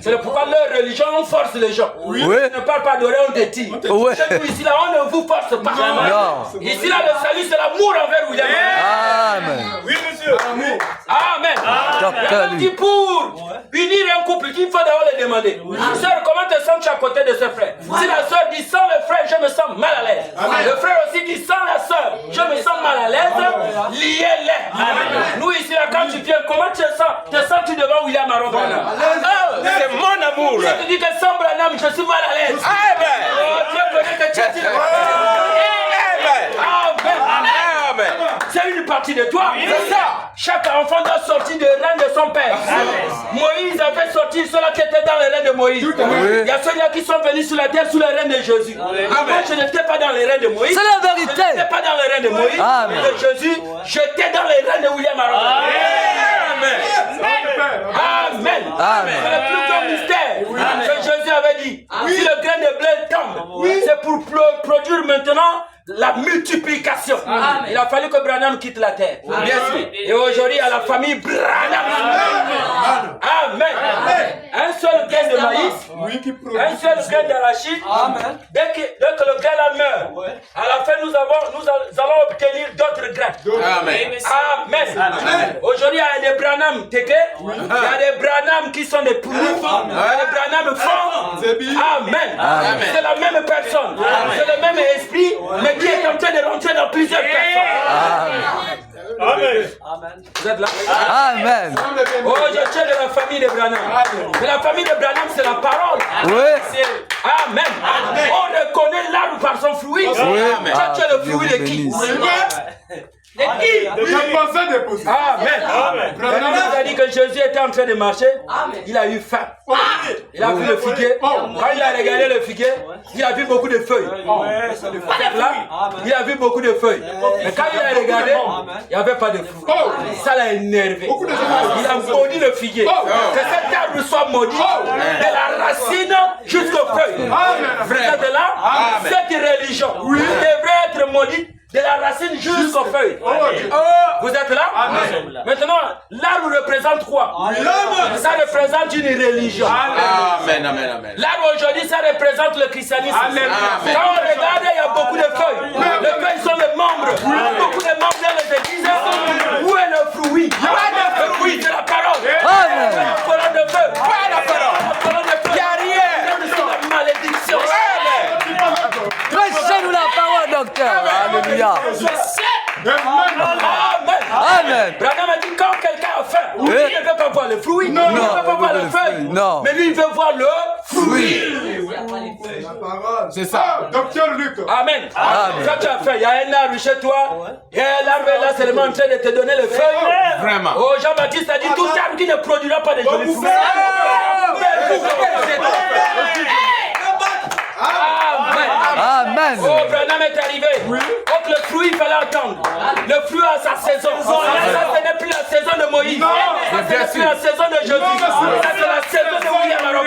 C'est pourquoi leur religion, on force les gens. Oui. Tu ne parles pas d'oreille, on te tire. Oui. Chez nous ici là, on ne vous force pas. Non. Ici là, le salut, c'est l'amour envers William. Amen. Oui, monsieur. Amen. Docteur Il dit pour unir un couple, il faut d'abord le demander. Sœur, comment te sens-tu à côté de ce frère? Si la sœur dit sans le frère, je me sens mal à l'aise. Le frère aussi dit sans la sœur, je me sens mal à l'aise. Liez-les. Nous ici là, quand tu viens, comment tu te sens? Te sens-tu devant William Aaron Branham? C'est mon amour. Je te dis que sans Branham, je suis mal à l'aise. Amen. Oh, Dieu connaît que tu es. Amen. C'est une partie de toi. C'est ça. Chaque enfant doit sortir du règne de son père. Moïse a fait sortir ceux-là qui étaient dans le règne de Moïse. Il y a ceux-là qui sont venus sur la terre sous le règne de Jésus. Moi, je n'étais pas dans le règne de Moïse. C'est la vérité. Je n'étais pas dans le règne de Moïse. Amen. De Jésus, j'étais dans le règne de William Aaron. Amen. Amen. Amen. C'est le plus grand mystère que Jésus avait dit. Si le grain de blé tombe, c'est pour produire maintenant la multiplication. Il a fallu que Branham quitte la terre. Bien sûr. Et aujourd'hui, à la famille Branham. Amen. Un seul grain de maïs, un seul grain d'arachide. Dès que le grain là meurt, à la fin, nous allons obtenir d'autres grains. Amen. Amen. Aujourd'hui, il y a des Branham Teke, il y a des Branham qui sont des poulies, il y a des Branham forts. Amen. C'est la même personne, c'est le même esprit, mais qui est en train de rentrer dans plusieurs personnes. Amen. Vous êtes là? Amen. Oh, je tiens de la famille de Branham. Mais la famille de Branham, c'est la parole. Oui. Amen. On reconnaît l'arbre par son fruit. Toi, tu es le fruit de qui? Amen. Branham a dit que Jésus était en train de marcher. Il a eu faim. Il a vu le figuier. Quand il a regardé le figuier, il a vu beaucoup de feuilles. Là, il a vu beaucoup de feuilles. Mais quand il a regardé, il n'y avait pas de fruits. Ça l'a énervé. Il a maudit le figuier. Que cet arbre soit maudit de la racine jusqu'aux feuilles. Frère de là, cette religion devrait être maudite de la racine jusqu'aux feuilles. Vous êtes là? Maintenant, l'arbre représente quoi? Ça représente une religion. Amen. L'arbre aujourd'hui, ça représente le christianisme. Quand on regarde, il y a beaucoup de feuilles. Les feuilles sont les membres. Beaucoup de membres dans les églises. Où est le fruit? Le fruit, c'est la parole. La colonne de feu. La colonne de feu. Il n'y a rien. C'est la malédiction. Prêchez-nous la parole, docteur. Alléluia. Amen. Branham a dit quand quelqu'un a faim, il ne veut pas voir le fruit, il ne veut pas voir le feuille, mais lui il veut voir le fruit. C'est ça. Docteur Luc. Amen. Quand tu as faim, il y a un arbre chez toi, et l'arbre est là seulement en train de te donner le feuille. Vraiment. Oh, Jean-Baptiste a dit tout arbre qui ne produira pas de jolis fruits. Amen. Oh, Branham est arrivé. Donc le fruit, il fallait attendre. Le fruit a sa saison. Ça, ce n'est plus la saison de Moïse. Ça, ce n'est plus la saison de Jésus. Ça, c'est la saison de William Aaron.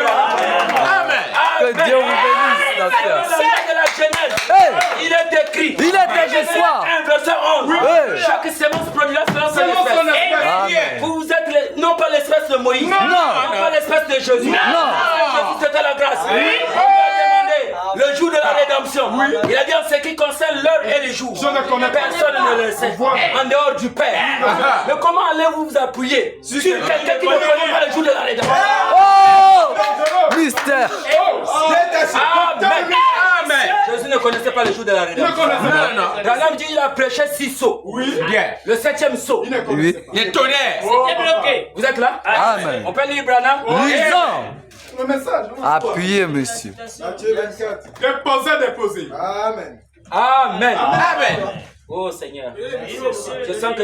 Amen. Que Dieu vous bénisse, docteur. C'est de la Genèse. Il est écrit. Il est écrit quoi? 1 verset 11. Chaque sémence produira selon son espèce. Vous êtes non pas l'espèce de Moïse. Non pas l'espèce de Jésus. Non. Jésus, c'était la grâce. Le jour de la rédemption. Il a dit en ce qui concerne l'heure et le jour. Personne ne le sait. En dehors du Père. Mais comment allez-vous vous appuyer sur quelqu'un qui ne connaît pas le jour de la rédemption? Oh! Mystère. Amen. Jésus ne connaissait pas le jour de la rédemption. Branham dit qu'il a prêché 6 sauts. Le 7e saut. Le tonnerre. Vous êtes là? Amen. On peut lire Branham? Lisons. Le message. Appuyez, monsieur. Matthieu 24. Déposez. Amen. Amen. Oh Seigneur. Je sens que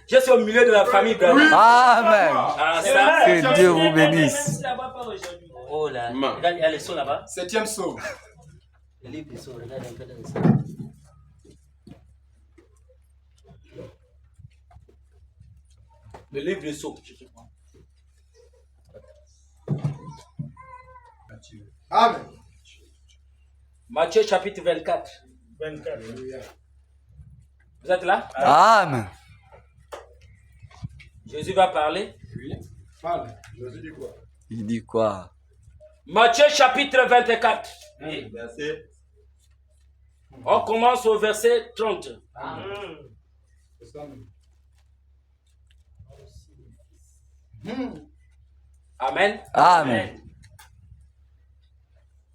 je suis au milieu de la famille Branham. Amen. Ah, ça. Que Dieu vous bénisse. Oh là. Regarde, il y a les sceaux là-bas. 7e saut. Le livre des sceaux, regarde un peu dans ça. Le livre des sceaux. Amen. Matthieu chapitre 24. Vous êtes là? Amen. Jésus va parler. Oui. Parle. Jésus dit quoi? Il dit quoi? Matthieu chapitre 24. Verset. On commence au verset 30. Amen. Amen.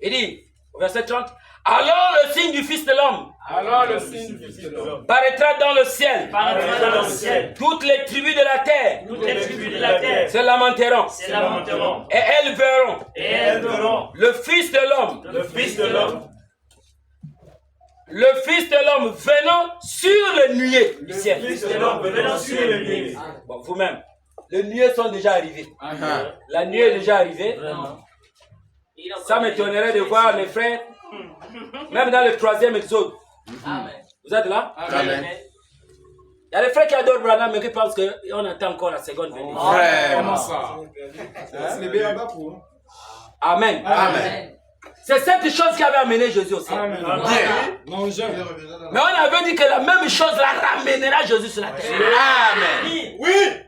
Il dit, au verset 30, alors le signe du Fils de l'homme Alors le signe du Fils de l'homme paraîtra dans le ciel. Paraîtra dans le ciel. Toutes les tribus de la terre Toutes les tribus de la terre se lamenteront. se lamenteront. Et elles verront Et elles verront le Fils de l'homme. le Fils de l'homme. Le Fils de l'homme venant sur le nuée du ciel. Le Fils de l'homme venant sur le nuée. Bon, vous-même, les nuées sont déjà arrivés. La nuée est déjà arrivée. Ça m'étonnerait de voir les frères, même dans le 3e exode. Vous êtes là? Amen. Il y a des frères qui adorent Branham, mais qui pensent qu'on attend encore la seconde venue. Comment ça? C'est les béaba pour. Amen. Amen. C'est cette chose qui avait amené Jésus aussi. Amen. Bien. Non, jamais. Mais on avait dit que la même chose la ramènera Jésus sur la terre. Amen. Oui.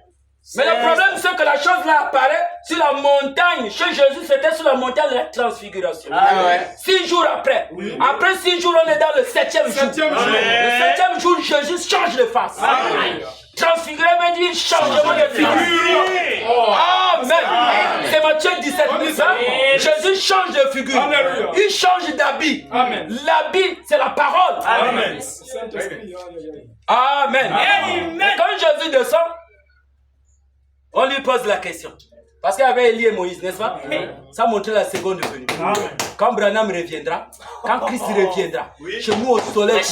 Mais le problème, c'est que la chose là apparaît sur la montagne. Chez Jésus, c'était sur la montagne de la transfiguration. Ah ouais. 6 jours après. Après 6 jours, on est dans le 7e jour. 7e jour. Le 7e jour, Jésus change de face. Transfiguré veut dire changement de figure. Amen. C'est Matthieu 17. Jésus change de figure. Alléluia. Il change d'habit. Amen. L'habit, c'est la parole. Amen. Saint-Esprit. Amen. Et quand Jésus descend, on lui pose la question. Parce qu'il y avait Élie et Moïse, n'est-ce pas? Ça montrait la seconde venue. Quand Branham reviendra, quand Christ reviendra, chez nous au soleil,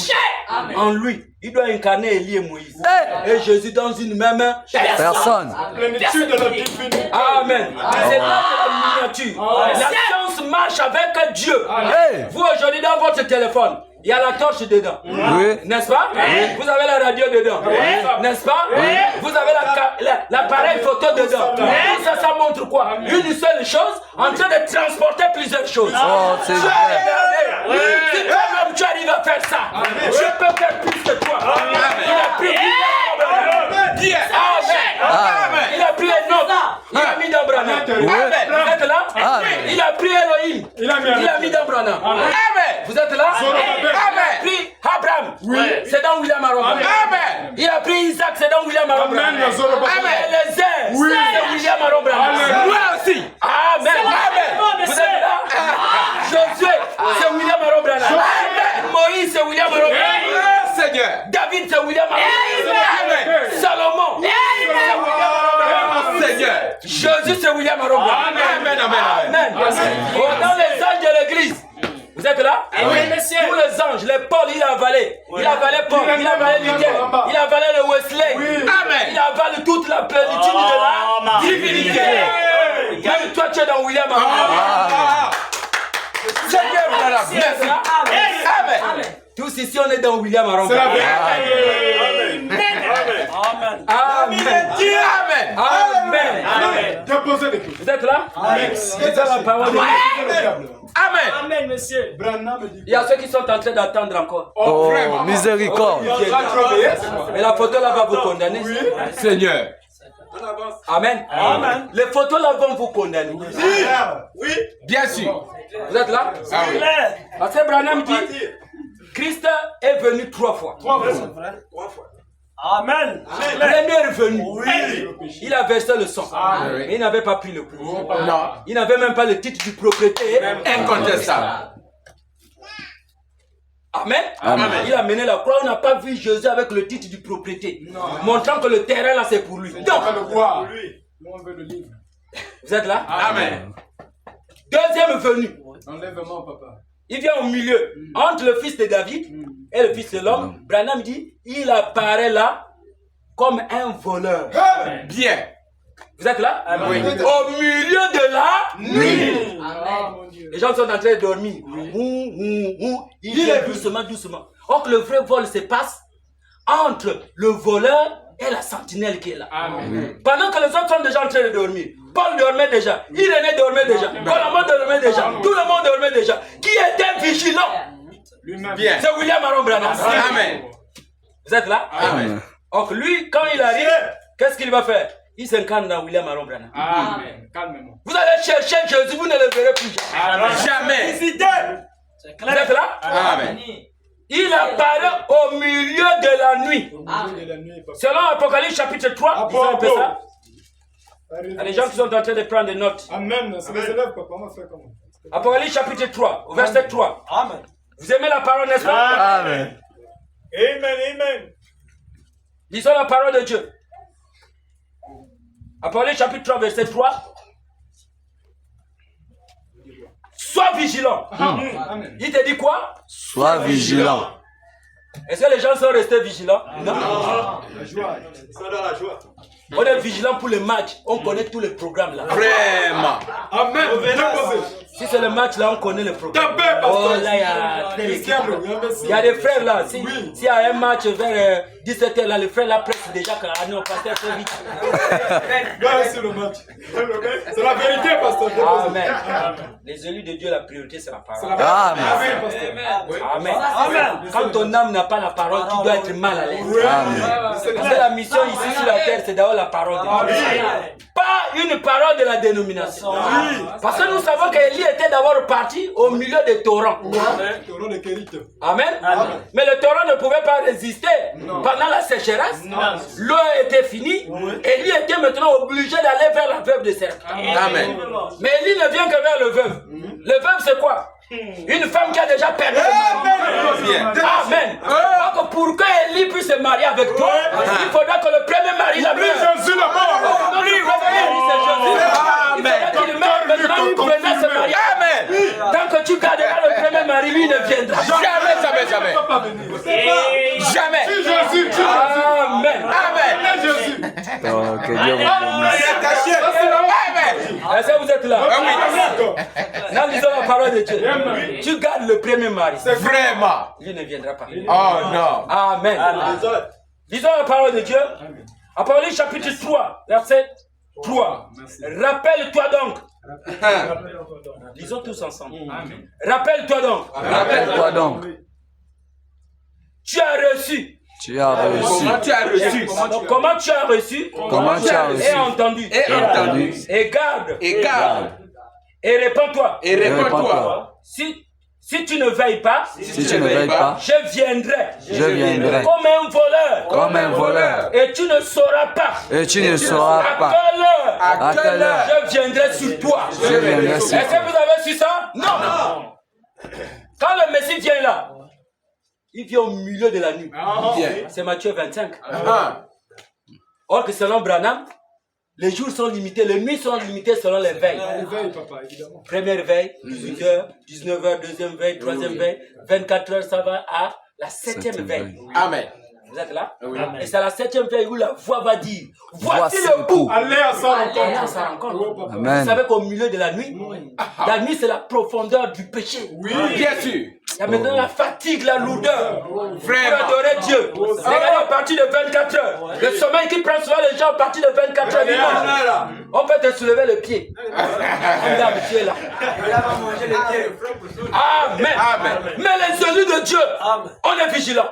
en lui, il doit incarner Élie et Moïse. Et Jésus dans une même Personne. Plénitude de la divinité. Amen. C'est là la miniature. La science marche avec Dieu. Hey. Vous aujourd'hui dans votre téléphone, il y a la torche dedans. Oui. N'est-ce pas? Vous avez la radio dedans. N'est-ce pas? Vous avez l'appareil photo dedans. Tout ça, ça montre quoi? Une seule chose en train de transporter plusieurs choses. Oh, c'est Dieu vrai. est éternel. Si toi-même tu arrives à faire ça, je peux faire plus que toi. Il a pris Amen. Il a pris Enoch. Il a mis dans Branham. Vous êtes là? Il a pris Elohim. Il a mis dans Branham. Amen. Vous êtes là? Il a Amen. pris Abraham. C'est dans William Arobam. Amen. Il a pris Isaac. C'est dans William Arobam. Amen. Eliezer. C'est William Arobam. Moi aussi. Amen. Vous êtes là? Josué. C'est William Arobam. Moïse. C'est William Arobam. Seigneur. David. C'est William Arobam. Amen. Salomon. C'est William Arobam. Seigneur. Jésus. C'est William Arobam. Amen. Amen. Oh, dans les anges de l'église. Vous êtes là? Oui, monsieur. Tous les anges, les Paul, il a avalé. Il a avalé Paul, il a avalé Luther, il a avalé le Wesley. Amen. Il avale toute la plénitude de la divinité. Même toi, tu es dans William. Seigneur, madame. Merci. Amen. Tous ici, on est dans William Aromba. C'est la Amen. Amen. Amen. Amen. Amen. Déposez les clés. Vous êtes là? C'est ça la parole de Dieu. Amen. Amen, monsieur. Branham dit. Il y a ceux qui sont en train d'attendre encore. Oh, vraiment. miséricorde. Mais la photo là va vous condamner. Seigneur. Amen. Amen. Les photos là vont vous condamner. Oui. Bien sûr. Vous êtes là? Ah oui. Parce que Branham dit, Christ est venu 3 fois. 3 fois. Amen. Le premier est venu. Il a versé le sang. Mais il n'avait pas pris le coup. Non. Il n'avait même pas le titre du propriété. Incontestable. Amen. Amen. Il a mené la croix. On n'a pas vu Jésus avec le titre du propriété. Montrant que le terrain là c'est pour lui. On Donc, va le voir. Nous on veut le livre. vous êtes là? Amen. Deuxième venu. Enlève-moi, papa. Il vient au milieu, entre le fils de David et le fils de l'homme. Branham dit, il apparaît là comme un voleur. Bien. Vous êtes là? Oui. Au milieu de la nuit. Les gens sont en train de dormir. Il vient doucement, doucement. Or que le vrai vol se passe entre le voleur et la sentinelle qui est là. Pendant que les autres sont déjà en train de dormir. Paul dormait déjà. Irénée dormait déjà. Colombo dormait déjà. Tout le monde dormait déjà. Qui était vigilant? Bien. C'est William Aaron Branham. Amen. Vous êtes là? Amen. Donc lui, quand il arrive, qu'est-ce qu'il va faire? Il s'incarne dans William Aaron Branham. Amen. Calmement. Vous allez chercher Jésus, vous ne le verrez plus jamais. Jamais. Vous êtes là? Amen. Il apparaît au milieu de la nuit. Selon Apocalypse chapitre 3, ils ont appelé ça. Il y a des gens qui sont en train de prendre des notes. Amen. C'est les élèves, papa. On va faire comment? Apocalypse chapitre 3, au verset 3. Amen. Vous aimez la parole, n'est-ce pas? Amen. Amen. Amen. Lisons la parole de Dieu. Apocalypse chapitre 3, verset 3. Sois vigilant. Amen. Il te dit quoi? Sois vigilant. Est-ce que les gens sont restés vigilants? Non. La joie. Ils sont dans la joie. On est vigilant pour le match. On connaît tous les programmes là. Vraiment. Amen. Si c'est le match là, on connaît le programme. Oh là, il y a des frères là. S'il y a un match vers 17h là, les frères là pressent déjà que non, pasteur, très vite. C'est le match. C'est la vérité, pasteur. Amen. Les élus de Dieu, la priorité, c'est la parole. Amen. Amen. Quand ton âme n'a pas la parole, tu dois être mal à l'aise. Parce que la mission ici sur la terre, c'est d'avoir la parole de Dieu. Pas une parole de la dénomination. Parce que nous savons qu'Élie était d'abord parti au milieu des torrents. Amen. Mais le torrent ne pouvait pas résister pendant la sécheresse. L'eau était finie. Élie était maintenant obligé d'aller vers la veuve de Serpent. Amen. Mais Élie ne vient que vers le veuve. Le veuve, c'est quoi? Une femme qui a déjà perdu le mari. Amen. Donc pour que Élie puisse se marier avec toi, il faudra que le premier mari la meure. Jésus la mort. Non, le premier mari, c'est Jésus. Il faudra qu'il meure maintenant, il venait se marier. Amen. Tant que tu garderas le premier mari, lui ne viendra Jamais, jamais, jamais. Jamais. Jésus. Amen. Amen. Jésus. Oh, que Dieu vous bénisse. Amen. Est-ce que vous êtes là? Oui. Nous lisons la parole de Dieu. Tu gardes le premier mari. Vraiment. Lui ne viendra pas. Oh non. Amen. Lisons la parole de Dieu. Apocalypse chapitre 3, verset 3. Rappelle-toi donc. Lisons tous ensemble. Rappelle-toi donc. Rappelle-toi donc. Tu as reçu. Tu as reçu. Comment tu as reçu? Donc, comment tu as reçu? Comment tu as Et reçu. entendu. Et entendu. Et garde. Et garde. Et réponds-toi. Et réponds-toi. Réponds-toi. Si tu ne veilles pas, Si tu ne veilles pas, je viendrai. je viendrai Comme un voleur. comme un voleur. Et tu ne sauras pas. Et tu ne sauras À pas quelle heure à quelle heure je viendrai sur toi. je viendrai sur Est-ce que toi. vous avez su ça? Non. Quand le Messie vient là, il vient au milieu de la nuit. Bien. C'est Matthieu 25. Ah. Or que selon Branham, les jours sont limités, les nuits sont limitées selon les veilles. Éveille, papa, évidemment. Première veille, 18h, 19h, deuxième veille, troisième veille, 24 heures, ça va à la septième veille. Amen. Vous êtes là? Oui. Et c'est à la septième veille où la voix va dire, voici Voici le coup. Allez à sa Allez à rencontre. sa rencontre. Amen. Vous savez qu'au milieu de la nuit, c'est la profondeur du péché. Oui, bien sûr. Il y a maintenant la fatigue, la lourdeur. Pour Vraiment. adorer Dieu. Regardez à partir de 24 heures. Le sommeil qui prend souvent les gens à partir de 24 heures. Dimanche. On peut te soulever le pied. Regarde, tu es là. Amen. Amen. Mais les élus de Dieu, on est vigilants.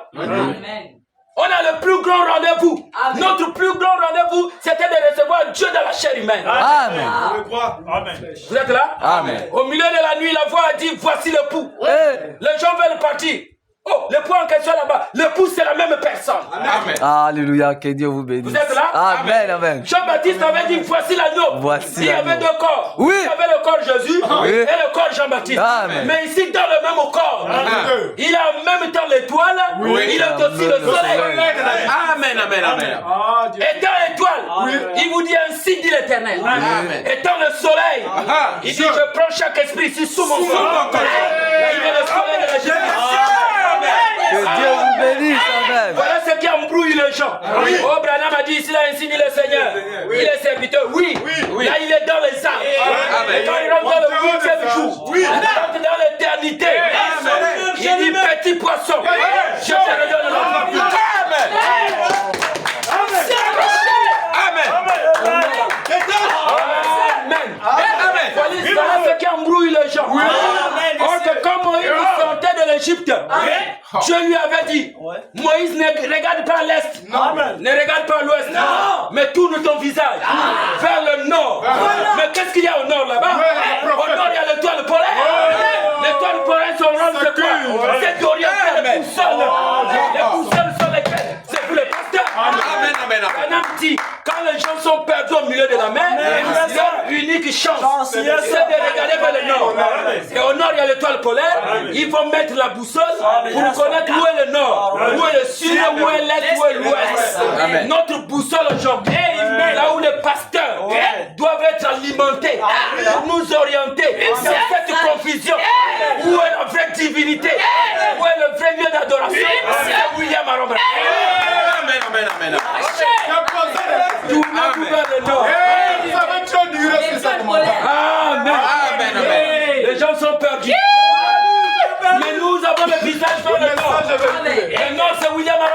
On a le plus grand rendez-vous. Notre plus grand rendez-vous, c'était de recevoir Dieu dans la chair humaine. Amen. Je crois. Amen. Vous êtes là? Amen. Au milieu de la nuit, la voix a dit, voici le pouls. Eh, Les gens veulent partir. Oh, le point en question là-bas, l'épouse c'est la même personne. Amen. Alléluia, que Dieu vous bénisse. Vous êtes là? Amen, amen. Jean-Baptiste avait dit, voici l'agneau. Voici il y avait l'agneau. 2 corps. Oui. Il y avait le corps Jésus Oui. et le corps Jean-Baptiste. Amen. Mais ici, dans le même corps, il a en même temps l'étoile, il a aussi le soleil. Amen, amen, amen. Étant l'étoile, il vous dit ainsi dit l'Éternel. Amen. Étant le soleil, il dit, je prends chaque esprit ici sous mon corps. Là, il met le soleil de la Jésus. Que Dieu vous bénisse, amen. Voilà ce qui embrouille les gens. Oh, Branham a dit ici, là, ainsi dit le Seigneur. Il est serviteur, oui. Là, il est dans les arbres. Et quand il rentre dans le 8e jour, il rentre dans l'éternité. Il dit, petit poisson, je te redonne l'eau. Voilà ce qui embrouille les gens. Or que quand Moïse sortait de l'Égypte, Dieu lui avait dit, Moïse ne regarde pas l'Est, ne regarde pas l'Ouest, mais tourne ton visage vers le Nord. Mais qu'est-ce qu'il y a au Nord là-bas? Au Nord, il y a l'étoile polaire. L'étoile polaire, son rôle, c'est quoi? C'est d'orienter les boussoles. Les boussoles sont lesquelles? C'est pour les pasteurs. Amen, amen, amen. Un petit, quand les gens sont perdus au milieu de la mer, leur unique chance, c'est de regarder vers le nord. Et au nord, il y a l'étoile polaire. Ils vont mettre la boussole pour connaître où est le nord, où est le sud, où est l'est, où est l'ouest. Notre boussole aujourd'hui, là où les pasteurs doivent être alimentés pour nous orienter dans cette confusion. Où est la vraie divinité? Où est le vrai lieu d'adoration? C'est William Aroma. Amen, amen, amen. Tout le monde vers le nord. Amen. Les gens sont perdus. Mais nous avons le visage sur le nord. Le nord, c'est William Aroma.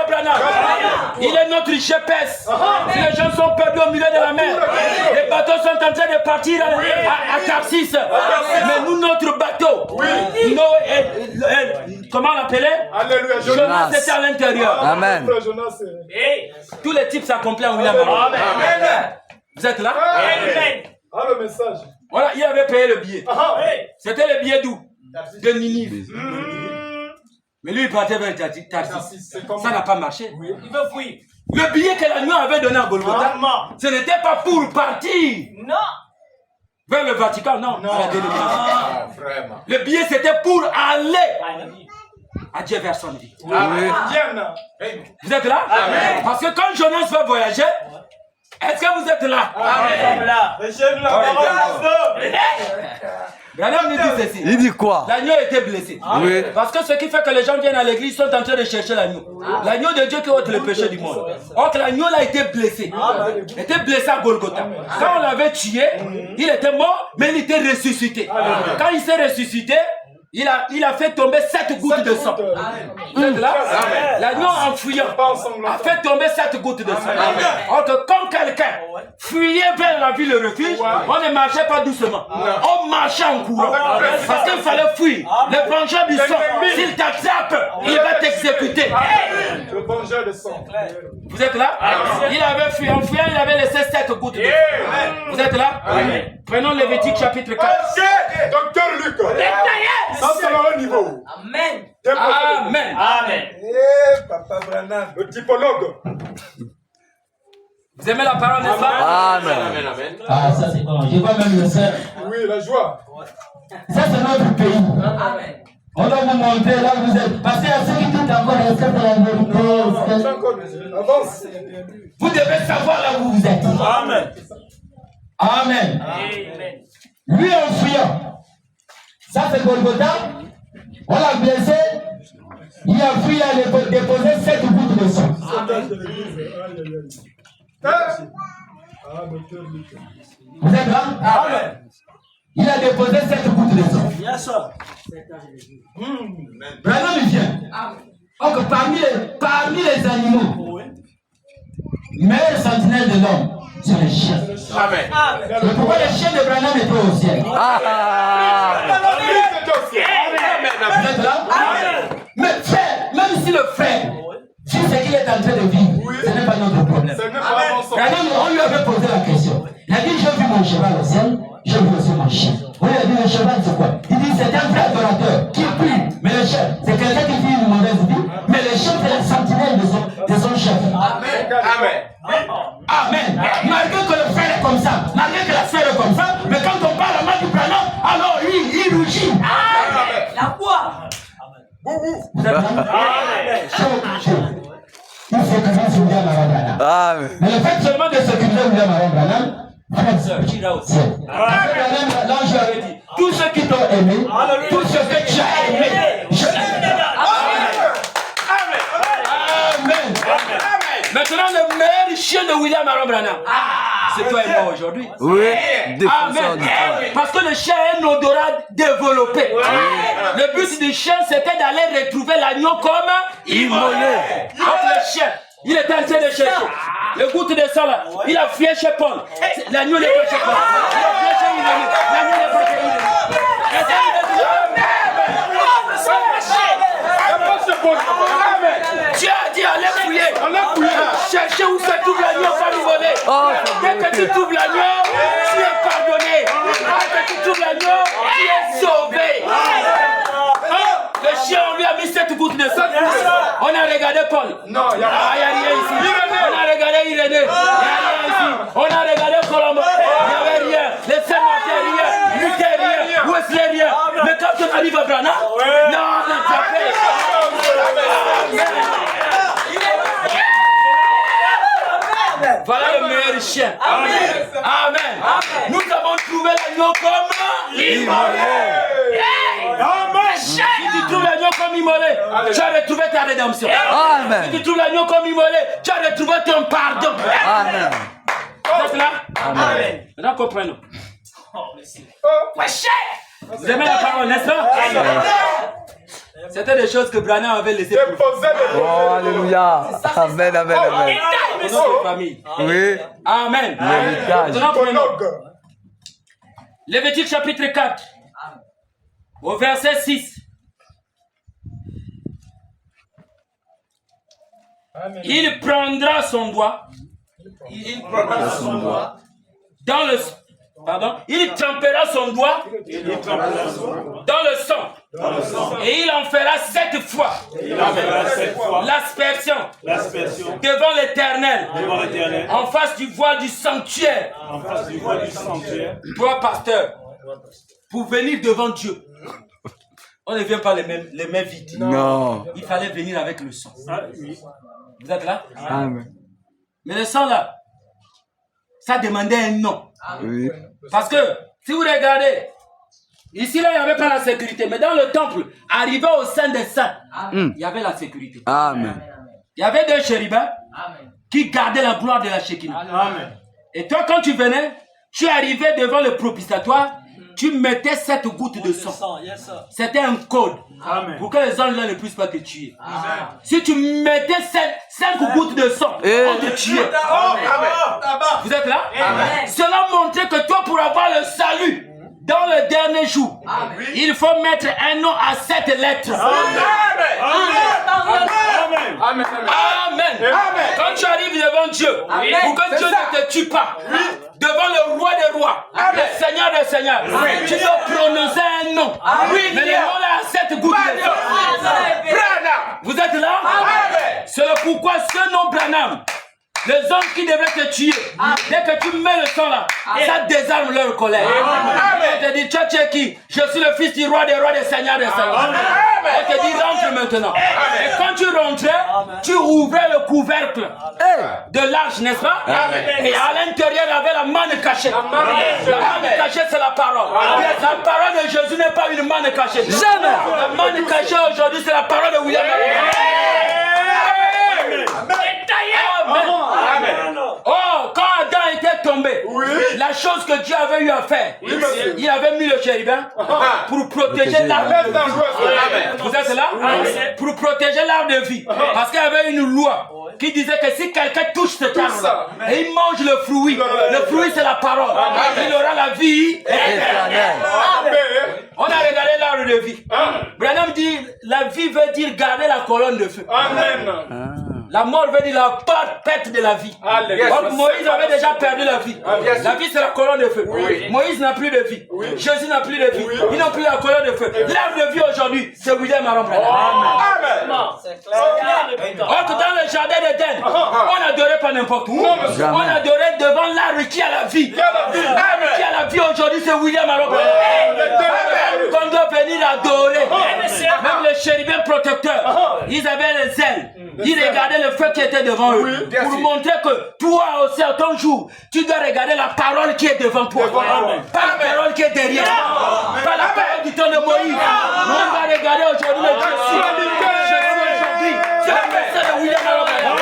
Il est notre GPS. Si les gens sont perdus au milieu de la mer, les bateaux sont en train de partir à Tarsis. Mais nous, notre bateau, comment on l'appelait? Alléluia. Jonas était à l'intérieur. Amen. Tous les types s'accomplissent en William Aroma. Vous êtes là? Ah, le message. Voilà, il avait payé le billet. C'était le billet d'où? De Ninive. Mais lui, il partait vers Tarsis. Ça n'a pas marché. Il veut fuir. Le billet que l'agneau avait donné à Golgotha, ce n'était pas pour partir vers le Vatican, non. À la délivrance. Vraiment. Le billet, c'était pour aller à Dieu vers son vie. Amen. Vous êtes là? Amen. Parce que quand Jonas va voyager, est-ce que vous êtes là? Amen. Branham nous dit ceci. Il dit quoi? L'agneau était blessé. Oui. Parce que ce qui fait que les gens viennent à l'église sont en train de chercher l'agneau. L'agneau de Dieu qui ôte le péché du monde. Or que l'agneau là était blessé. Il était blessé à Golgotha. Quand on l'avait tué, il était mort, mais il était ressuscité. Quand il s'est ressuscité, il a fait tomber 7 gouttes de sang. Vous êtes là? L'agneau en fuyant a fait tomber 7 gouttes de sang. Or que quand quelqu'un fuyait vers la ville de refuge, on ne marchait pas doucement. On marchait en courant. Parce qu'il fallait fuir. Le vengeur du sang, s'il t'attrape, il va t'exécuter. Le vengeur de sang. Vous êtes là? Il avait fui. En fuyant, il avait laissé 7 gouttes de sang. Vous êtes là? Prenons Lévitique chapitre 4. Docteur Luc. Ça, c'est le haut niveau. Amen. Amen. Amen. Papa Branham. Le typologue. Vous aimez la parole, n'est-ce pas? Amen. Amen, amen. Ah, ça c'est bon. Je vois même le sein. Oui, la joie. Ça c'est notre pays. Amen. On doit vous montrer là où vous êtes. Parce qu'il y a ceux qui disent encore respect de la vérité. Avance. Vous devez savoir là où vous êtes. Amen. Amen. Amen. Lui en fuyant. Ça c'est Golgotha. On l'a blessé. Il a fui, il a déposé 7 gouttes de sang. Vous êtes là? Amen. Il a déposé 7 gouttes de sang. Yes, sir. Branham il vient. Donc parmi les animaux, meilleur sentinelle de l'homme, c'est le chien. Amen. Amen. Et pourquoi le chien de Branham est au ciel? Vous êtes là? Mais frère, même si le frère vit ce qu'il est en train de vivre, ce n'est pas notre problème. Branham, on lui avait posé la question. Il a dit, j'ai vu mon cheval au ciel, j'ai vu aussi mon chien. On lui a dit, le cheval c'est quoi? Il dit, c'est un vrai adorateur qui prie. Mais le chien, c'est quelqu'un qui vit une mauvaise Amen. Malgré que le frère est comme ça, malgré que la sœur est comme ça, mais quand on parle à Mathieu Branham, alors lui, il rougit. La foi. Vous êtes là? Il faut que vous William Aaron Branham. Amen. Mais le fait seulement de sécuriser William Aaron Branham, l'ange avait dit, tous ceux qui t'ont aimé, tout ce que tu as aimé, je l'aime. Amen. Maintenant, le meilleur chien de William Aaron Branham, c'est toi et moi aujourd'hui. Oui, défenseur du Amen. temps. Parce que le chien a un odorat développé. Le but du chien, c'était d'aller retrouver l'agneau comme Immolé. Donc le chien, il était en train de chercher. Le goutte de sang là, il a fui chez Paul. L'agneau n'est pas chez Paul. Il a fui chez Irénée. L'agneau n'est pas chez Irénée. Tu as dit allez fouiller. Cherchez où se trouve l'agneau comme volé. Dès que tu trouves l'agneau, tu es pardonné. Dès que tu trouves l'agneau, tu es sauvé. Le chien, on lui a mis cette goutte de sang. On a regardé Paul. Non, il n'y a rien ici. On a regardé Irénée. Il n'y a rien ici. On a regardé Colombo. Il n'y avait rien. Les saints n'étaient rien. Luther rien. Wesley rien. Mais quand on arrive à Branham, non, on a tapé. Voilà le meilleur chien. Amen. Nous avons trouvé l'agneau comme immolé. Si tu trouves l'agneau comme immolé, tu as retrouvé ta rédemption. Amen. Si tu trouves l'agneau comme immolé, tu as retrouvé ton pardon. Amen. Vous êtes là? Amen. Maintenant comprenons. Vous aimez la parole, n'est-ce pas? C'était des choses que Branham avait laissées pour Oh, alléluia. Amen, amen, amen. notre famille. Oui. Amen. Maintenant prenons Lévitique chapitre 4, au verset 6. Il prendra son doigt. Dans le il trempera son doigt dans le sang et il en fera 7 fois l'aspersion devant l'Éternel en face du voile du sanctuaire. Toi, pasteur, pour venir devant Dieu, on ne vient pas les mains vides. Non. Il fallait venir avec le sang. Vous êtes là? Amen. Mais le sang là, ça demandait un nom. Oui. Parce que, si vous regardez, ici là, il n'y avait pas la sécurité. Mais dans le temple, arrivé au sein des saints, il y avait la sécurité. Amen. Il y avait 2 chérubins qui gardaient la gloire de la Shekinah. Et toi, quand tu venais, tu arrivais devant le propitiatoire, tu mettais 7 gouttes de sang. C'était un code pour que les anges là ne puissent pas te tuer. Si tu mettais 5 gouttes de sang, on te tuait. Vous êtes là? Cela montrait que toi, pour avoir le salut dans le dernier jour, il faut mettre un nom à 7 lettres. Amen. Quand tu arrives devant Dieu, pour que Dieu ne te tue pas, devant le roi des rois, le Seigneur des seigneurs, tu dois prononcer un nom. Mais le nom là a 7 gouttes de sang. Vous êtes là? C'est pourquoi ce nom Branham, les hommes qui devraient te tuer, dès que tu mets le sang là, ça désarme leur colère. On te dit, tu es qui? Je suis le fils du roi des rois, des seigneurs des seigneurs. On te dit, rentre maintenant. Et quand tu rentrais, tu ouvrais le couvercle de l'arche, n'est-ce pas? Et à l'intérieur, il y avait la manne cachée. La manne cachée, c'est la parole. La parole de Jésus n'est pas une manne cachée. Jamais. La manne cachée aujourd'hui, c'est la parole de William. Amen. Oh, quand Adam était tombé, la chose que Dieu avait eu à faire, il avait mis le chérubin pour protéger l'arbre. Vous êtes là? Pour protéger l'arbre de vie. Parce qu'il y avait une loi qui disait que si quelqu'un touche cet arbre et il mange le fruit c'est la parole. Il aura la vie éternelle. On a regardé l'arbre de vie. Branham dit, la vie veut dire garder la colonne de feu. La mort veut dire la perte de la vie. Donc Moïse avait déjà perdu la vie. La vie c'est la colonne de feu. Moïse n'a plus de vie. Jésus n'a plus de vie. Ils n'ont plus la colonne de feu. L'arbre de vie aujourd'hui, c'est William Aaron Branham. Or que dans le jardin d'Éden, on n'adorait pas n'importe où. On adorait devant l'arbre qui a la vie. L'arbre qui a la vie aujourd'hui, c'est William Aaron Branham. Qu'on doit venir adorer. Même les chérubins protecteurs, ils avaient les ailes. Ils regardaient le feu qui était devant eux. Pour montrer que toi aussi, à ton jour, tu dois regarder la parole qui est devant toi. Pas la parole qui est derrière. Pas la parole du temps de Moïse. On va regarder aujourd'hui le Dieu. Je suis aujourd'hui. C'est la personne de William Aaron Branham.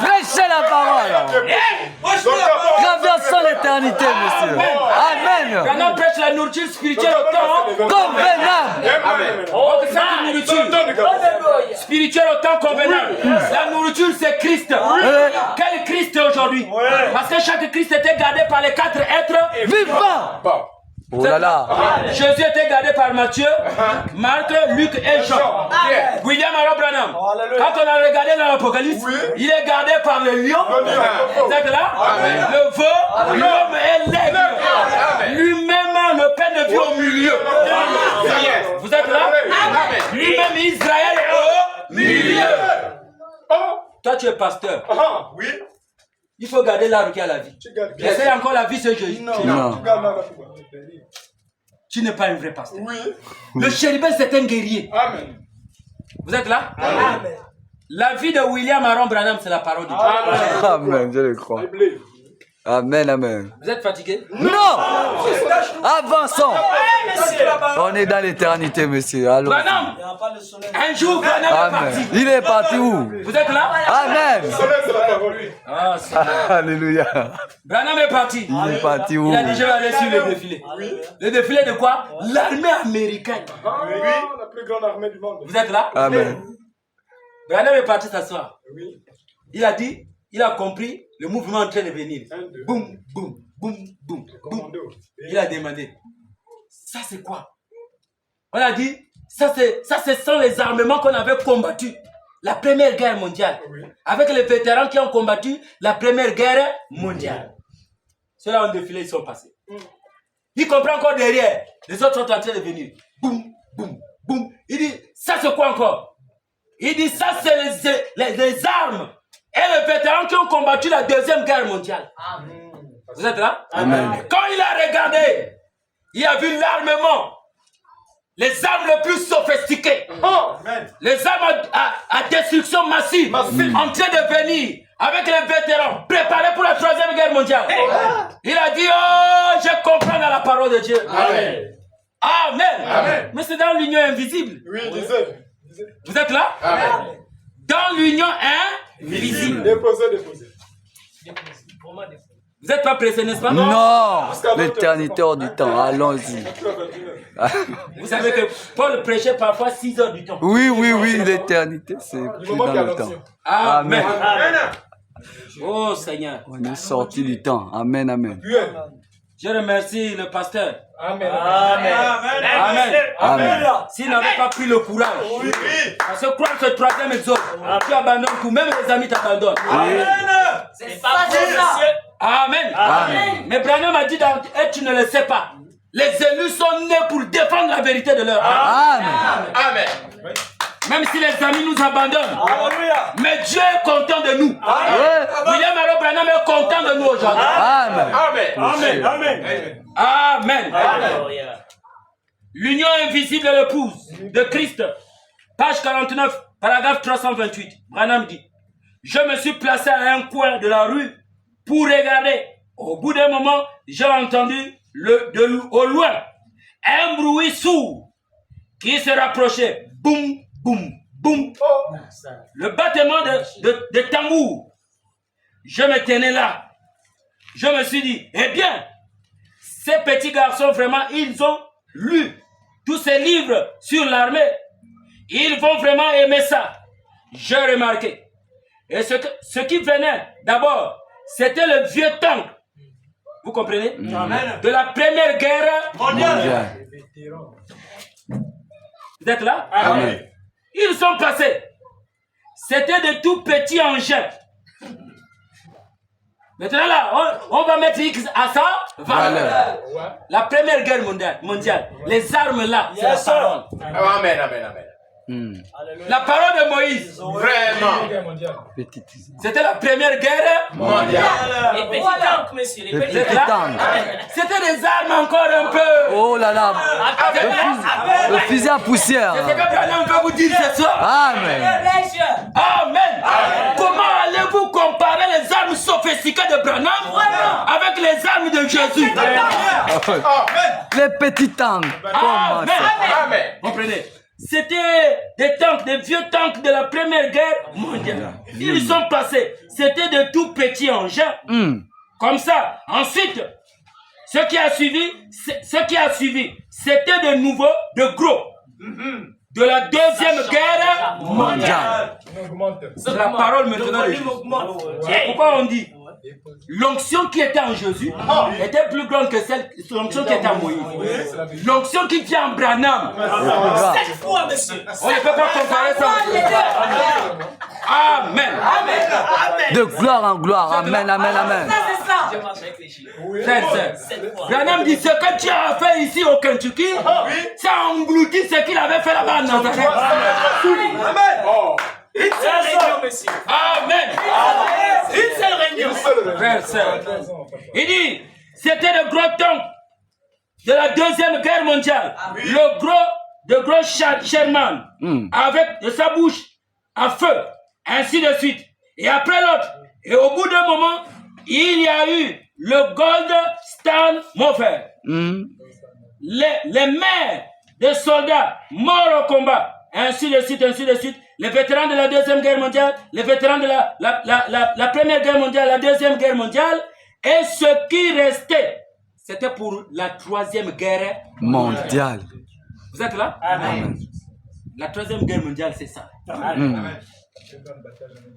Prêchez la parole. Traversons l'éternité, monsieur. Amen. Branham prêche la nourriture spirituelle au temps. Convenable. Donc cette nourriture spirituelle au temps convenable. La nourriture c'est Christ. Quel Christ aujourd'hui? Parce que chaque Christ était gardé par les 4 êtres Vivant. Oh là là. Jésus était gardé par Matthieu, Marc, Luc et Jean. William Aaron Branham. Quand on a regardé dans l'Apocalypse, il est gardé par le lion. Vous êtes là? Le veau, l'homme et l'aigle. Lui-même, le pain de vie au milieu. Vous êtes là? Lui-même Israël au milieu. Toi tu es pasteur. Oui. Il faut garder l'arbre qui a la vie. Essaye encore la vie, c'est Jésus. Non. Tu n'es pas un vrai pasteur. Oui. Le chérubin, c'est un guerrier. Amen. Vous êtes là? Amen. La vie de William Aaron Branham, c'est la parole de Dieu. Amen, je le crois. Amen, amen. Vous êtes fatigué? Non! Avançons. On est dans l'éternité, monsieur. Allons. Branham, un jour, Branham est Amen. parti. Il est parti où? Vous êtes là? Amen. Ah, Alléluia. Branham est parti. Il est parti où? Il a dit, je vais aller sur le défilé. Le défilé de quoi? L'armée américaine. Oui, la plus grande armée du monde. Vous êtes là? Amen. Branham est parti s'asseoir. Oui. Il a dit, il a compris le mouvement en train de venir. Boum, boum, boum, boum, boum. Il a demandé, ça c'est quoi? On a dit, ça ce sont les armements qu'on avait combattus. La première guerre mondiale. Avec les vétérans qui ont combattu la première guerre mondiale. Ceux-là ont défilé, ils sont passés. Il comprend encore derrière. Les autres sont en train de venir. Boum, boum, boum. Il dit, ça c'est quoi encore? Il dit, ça c'est les armes. Et les vétérans qui ont combattu la deuxième guerre mondiale. Amen. Vous êtes là? Amen. Quand il a regardé, il a vu l'armement. Les armes les plus sophistiquées. Les armes à destruction massive. En train de venir avec les vétérans préparés pour la troisième guerre mondiale. Il a dit, oh, je comprends dans la parole de Dieu. Amen. Amen. Amen. Mais c'est dans l'union invisible. Oui, disais. Vous êtes là? Amen. Dans l'union invisible. Déposez. Vous n'êtes pas pressé, n'est-ce pas? Non. L'éternité hors du temps. Allons-y. Vous savez que Paul prêchait parfois 6 heures du temps. Oui, l'éternité, c'est plus dans le temps. Amen. Amen. Oh Seigneur. On est sorti du temps. Amen, amen. Je remercie le pasteur. Amen. S'il n'avait pas pris le courage, parce que croire ce troisième exode, tu abandonnes tout, même les amis t'abandonnent. C'est pas ça. Amen. Mais Branham a dit, et tu ne le sais pas, les élus sont nés pour défendre la vérité de leur âme. Amen. Même si les amis nous abandonnent. Mais Dieu est content de nous. William Aaron Branham est content de nous aujourd'hui. Amen. L'union invisible de l'épouse de Christ. Page 49, paragraphe 328. Branham dit, je me suis placé à un coin de la rue pour regarder. Au bout d'un moment, j'ai entendu au loin un bruit sourd qui se rapprochait. Boum, boum, boum. Le battement de tambour. Je me tenais là. Je me suis dit, eh bien, ces petits garçons, vraiment, ils ont lu tous ces livres sur l'armée. Ils vont vraiment aimer ça. J'ai remarqué. Et ce qui venait d'abord, c'était le vieux tank. Vous comprenez? De la première guerre mondiale. Vous êtes là? Amen. Ils sont passés. c'était de tout petits engins. Maintenant là, on va mettre X à ça. Valeur. La première guerre mondiale. Les armes là, c'est la parole. Amen, amen, amen. La parole de Moïse. Vraiment. C'était la première guerre mondiale. Les petits tanks, monsieur. Les petits C'était là. C'était des armes encore un peu. Oh là là. Le fusil à poussière. C'est ce que Branham veut vous dire ce soir. Amen. Amen. Comment allez-vous comparer les armes sophistiquées de Branham avec les armes de Jésus? Les petits tanks. Comment Amen. ça? Amen. Comprenez? C'était des tanks, des vieux tanks de la première guerre mondiale. Ils sont passés. C'était de tout petits engins. Comme ça. Ensuite, ce qui a suivi, c'était de nouveau, de gros. De la deuxième guerre mondiale. C'est la parole maintenant de Jésus. C'est pourquoi on dit l'onction qui était en Jésus était plus grande que l'onction qui était en Moïse. L'onction qui vient en Branham. Cette fois, monsieur. On ne peut pas comparer ça. Amen. De gloire en gloire. Amen, amen, amen. Frère, Branham dit ce que tu as fait ici au Kentucky, ça a englouti ce qu'il avait fait là-bas en Nazareth. Une seule réunion, monsieur. Amen. Une seule réunion. Frère, sœur. Il dit, c'était le gros tank de la deuxième guerre mondiale. Le gros Sherman, avec de sa bouche un feu, ainsi de suite. Et après l'autre. Et au bout d'un moment, il y a eu le Gold Star Mover. Les mères de soldats morts au combat, ainsi de suite, ainsi de suite. Les vétérans de la deuxième guerre mondiale, les vétérans de la première guerre mondiale, la deuxième guerre mondiale, et ce qui restait, c'était pour la troisième guerre mondiale. Vous êtes là? Amen. La troisième guerre mondiale, c'est ça.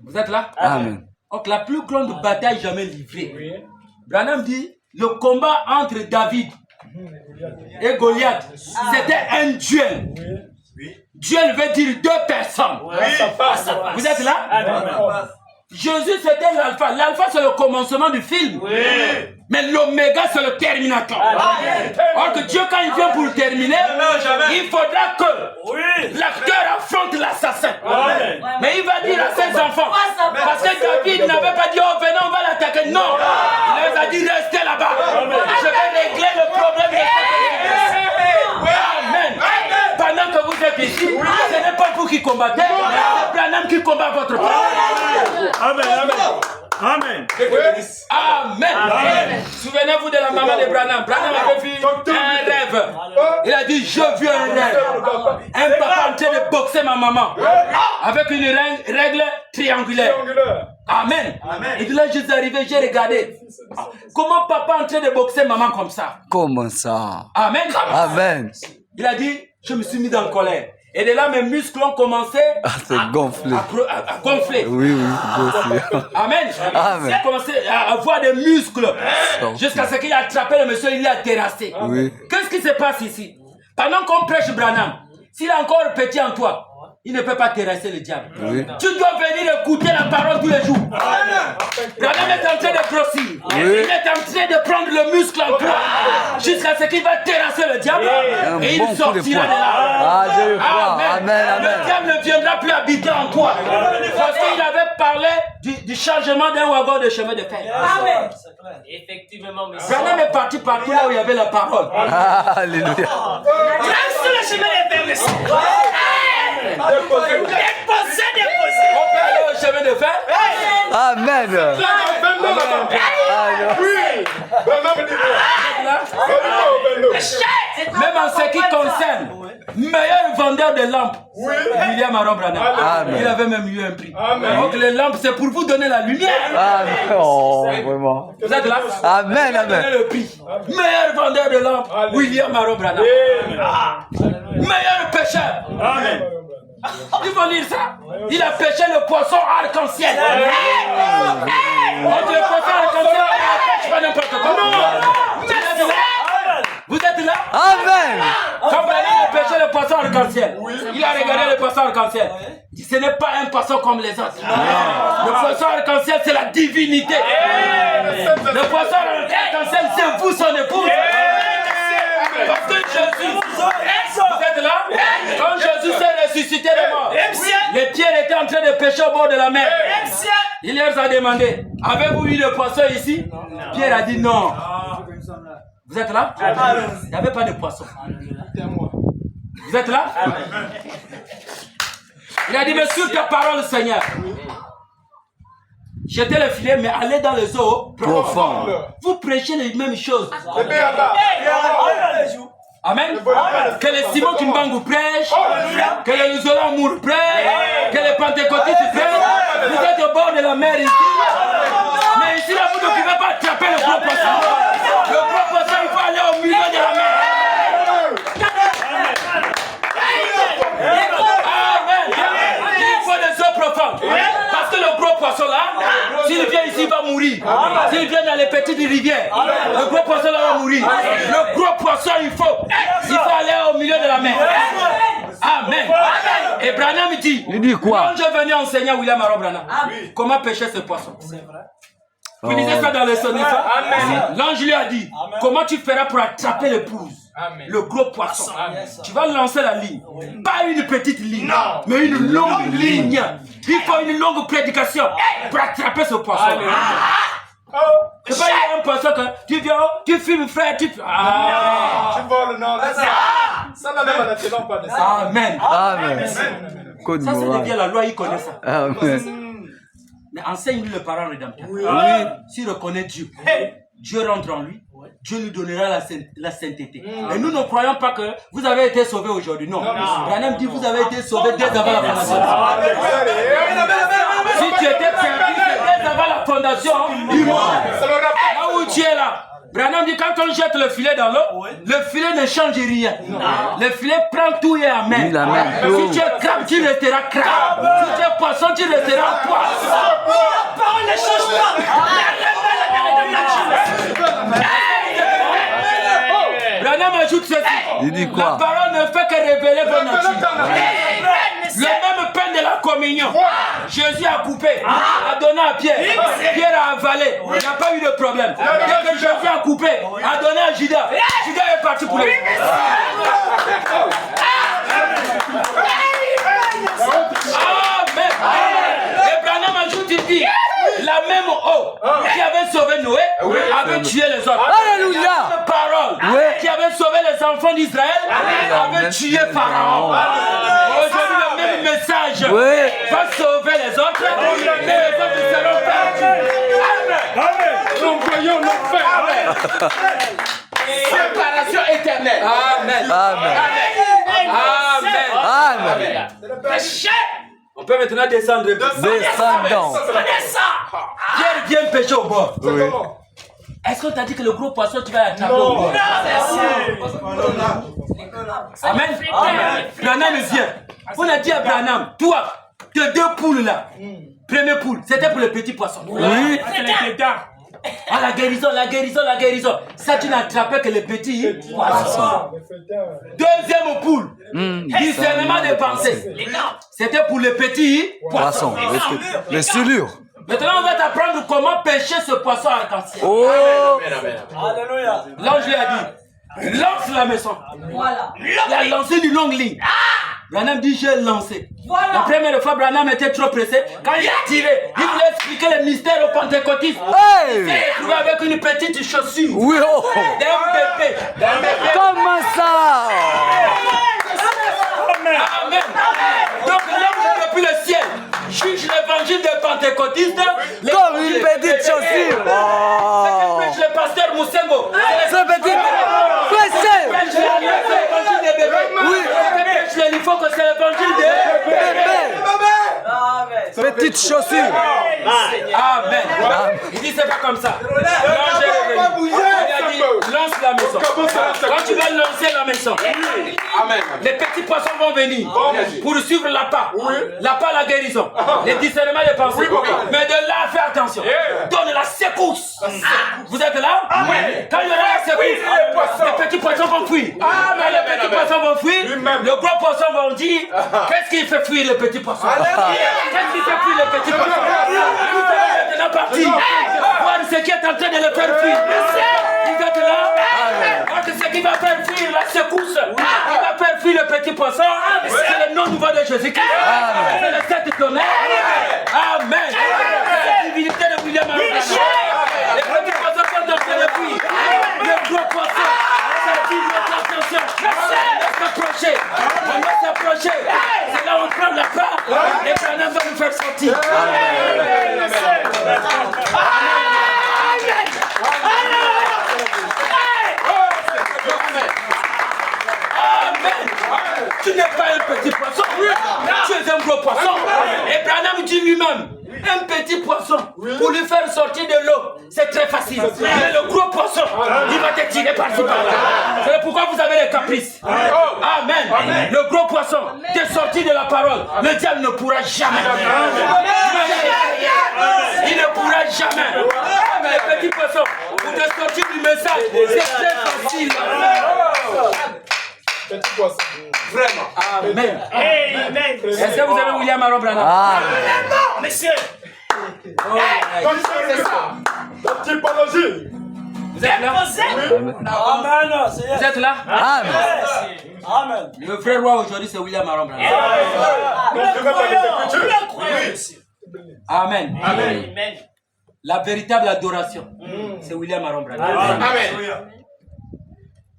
Vous êtes là? Amen. Donc la plus grande bataille jamais livrée. Branham dit, le combat entre David et Goliath, c'était un duel. Duel veut dire deux personnes. Vous êtes là? Jésus c'était l'alpha. L'alpha c'est le commencement du film. Mais l'oméga c'est le terminateur. Or que Dieu quand il vient pour terminer, il faudra que l'acteur affronte l'assassin. Mais il va dire à ses enfants, parce que David n'avait pas dit oh venez on va l'attaquer. Non, il les a dit restez là-bas. Je vais régler le problème de Amen. Pendant que vous êtes ici, ce n'est pas vous qui combattez, c'est Branham qui combat votre problème. Amen, amen. Amen. Amen. Souvenez-vous de la maman de Branham. Branham avait vu un rêve. Il a dit, je vis un rêve. Un papa en train de boxer ma maman. Avec une règle triangulaire. Amen. Il dit là, je suis arrivé, j'ai regardé. Comment papa en train de boxer maman comme ça? Comment ça? Amen. Amen. Il a dit, je me suis mis dans la colère. Et de là, mes muscles ont commencé à gonfler. À gonfler. Oui, gonfler. Amen. Amen. Il a commencé à avoir des muscles. Jusqu'à ce qu'il a attrapé le monsieur, il l'a terrassé. Oui. Qu'est-ce qui se passe ici? Pendant qu'on prêche Branham, s'il est encore petit en toi, il ne peut pas terrasser le diable. Oui. Tu dois venir écouter la parole tous les jours. Branham est en train de grossir. Oui. Il est en train de prendre le muscle en toi. Jusqu'à ce qu'il va terrasser le diable. Et il sortira de là. Ah, je crois. Amen, amen. Le diable ne viendra plus habiter en toi. Parce qu'il avait parlé du changement d'un wagon de chemin de fer. Amen. Effectivement, monsieur. Branham est parti partout là où il y avait la parole. Alléluia. Trace sur le chemin de fer, monsieur. Déposé. On peut aller au chemin de fer. Amen. Même en ce qui concerne meilleur vendeur de lampes, William Aaron Branham. Il avait même eu un prix. Donc les lampes, c'est pour vous donner la lumière. Amen. Oh, vraiment. Vous êtes là? Amen, Il a donné amen. le prix. Meilleur vendeur de lampes, William Aaron Branham. Meilleur pêcheur. Amen. Il faut lire ça. Il a pêché le poisson arc-en-ciel. Entre le poisson arc-en-ciel, on ne pêche pas n'importe comment. Vous êtes là? Amen. Quand vous allez pêcher le poisson arc-en-ciel, arc-en-ciel. Il a regardé le poisson arc-en-ciel. Il dit, ce n'est pas un poisson comme les autres. Le poisson arc-en-ciel, c'est la divinité. Le poisson arc-en-ciel, c'est vous, son épouse. Parce que Jésus, vous êtes là? Quand Jésus s'est ressuscité de mort, les pierres étaient en train de pêcher au bord de la mer. Il leur a demandé, avez-vous eu le poisson ici? Pierre a dit non. Vous êtes là? Il n'y avait pas de poisson. Vous êtes là? Il a dit, mais sur ta parole, Seigneur, jetez le filet, mais allez dans les eaux profondes. Vous prêchez les mêmes choses. Amen. Que les Simon Kimbangu prêchent, que les Zola Mour prêchent, que les Pentecôtistes prêchent. Vous êtes au bord de la mer ici. Mais ici, là, vous ne pouvez pas attraper le gros poisson. Le gros poisson, il faut aller au milieu de la mer. Amen. Il faut des eaux profondes. Parce que le gros poisson là, s'il vient ici, il va mourir. S'il vient dans les petites rivières, le gros poisson là va mourir. Le gros poisson, il faut aller au milieu de la mer. Amen. Et Branham dit, quoi? quand je venais enseigner à William Aaron Branham, comment pêcher ce poisson? Vous lisez ça dans le sonnet. L'ange lui a dit, comment tu feras pour attraper l'épouse? Le gros poisson. Tu vas lancer la ligne. Pas une petite ligne, mais une longue ligne. Il faut une longue prédication pour attraper ce poisson. C'est pas un poisson que tu viens, tu filmes frère, tu... Tu voles, non. Ça n'a même pas de ça. Amen. Amen. Ça, c'est devient la loi, il connaît ça. Amen. Mais enseigne-lui le parent rédempteur. S'il reconnaît Dieu, Dieu rentre en lui. Dieu lui donnera la sainteté. Et nous ne croyons pas que vous avez été sauvés aujourd'hui. Non. Branham dit vous avez été sauvés dès avant la fondation. Si tu étais perdu dès avant la fondation du monde, là où tu es là, Branham dit quand on jette le filet dans l'eau, le filet ne change rien. Le filet prend tout et amène. Si tu es crabe, tu resteras crabe. Si tu es poisson, tu resteras poisson. La parole ne change pas. Branham ajoute ceci. Il dit quoi? La parole ne fait que révéler votre nature. Le même pain de la communion, Jésus a coupé, a donné à Pierre. Pierre a avalé, il n'a pas eu de problème. Dès que Jésus a coupé, a donné à Judas. Judas est parti pour lui. Amen. Et Branham ajoute, il dit, la même eau qui avait sauvé Noé avait tué les autres. Alléluia. La parole qui avait sauvé les enfants d'Israël avait tué Pharaon. Aujourd'hui, le même message va sauver les autres et les autres seront perdus. Amen. Nous voyons nos frères. Séparation éternelle. Amen. Amen. Amen. Amen. On peut maintenant descendre. Descendons. Pierre vient pêcher au bord. Est-ce qu'on t'a dit que le gros poisson tu vas l'attraper au bord? Amen. Branham vient. On a dit à Branham, toi, tes deux poules là, première poule, c'était pour les petits poissons. Oui. Ah, la guérison, la guérison, la guérison. Ça, tu n'attrapais que les petits poissons. Deuxième poule, discernement des pensées. C'était pour les petits poissons. Les soulures. Maintenant, on va t'apprendre comment pêcher ce poisson arc-en-ciel. Oh. Alléluia. L'ange lui a dit, lance la maison. Voilà. Il a lancé une longue ligne. Branham dit, j'ai lancé. Voilà. La première fois, Branham était trop pressé. Quand il a tiré, il voulait expliquer les mystères aux pentecôtistes. Il s'est retrouvé avec une petite chaussure. Oui, oh. D'un bébé. Comment ça? Amen. Donc l'homme depuis le ciel juge l'évangile des pentecôtistes comme une petite chaussure. Oh. C'est le pasteur Moussengo. Ce petit c'est l'évangile des bébés. Oui. Il faut que c'est l'évangile des bébés. Petite chaussure. Amen. Il dit c'est pas comme ça. L'ange est revenu. Il a dit lance la maison. Quand tu vas lancer la maison, les petits poissons vont venir pour suivre l'appât. L'appât, la guérison. Les discernements des pensées. Mais de là, fais attention. Donne la secousse. Vous êtes là? Quand il y aura la secousse, les petits poissons vont fuir. Mais les petits poissons poissons vont fuir, le gros poisson vont dire qu'est-ce qui fait fuir le petit poisson? Qu'est-ce qui fait fuir le petit poisson? Vous allez maintenant partir voir ce qui est en train de le faire fuir. Vous êtes là? Donc ce qui va faire fuir la secousse, qui va faire fuir le petit poisson, c'est le nom nouveau de Jésus-Christ. C'est le Saint tonnerre. Amen. C'est la divinité de William Aron. Les petits poissons sont en train de fuir. Le gros poisson, ça dit notre attention. On va s'approcher. C'est là où on prend la part. Et Branham va nous faire sortir. Tu n'es pas un petit poisson, tu es un gros poisson. Et Branham dit lui-même, un petit poisson, pour lui faire sortir de l'eau, c'est très facile. Mais le gros poisson, il va te tirer par-ci par-là. C'est pourquoi vous avez les caprices. Amen. Le gros poisson, t'es sorti de la parole. Le diable ne pourra jamais. Il ne pourra jamais. Les petits poissons, pour te sortir du message, c'est très facile. Petit poisson. Vraiment. Amen. Amen. Est-ce que vous avez William Aron Branham? Amen. Monsieur. Comme ça, c'est ça. La typologie. Vous êtes là? Vous êtes là? Amen. Le frère roi aujourd'hui, c'est William Aron Branham. Amen. Amen. La véritable adoration, c'est William Aron Branham. Amen.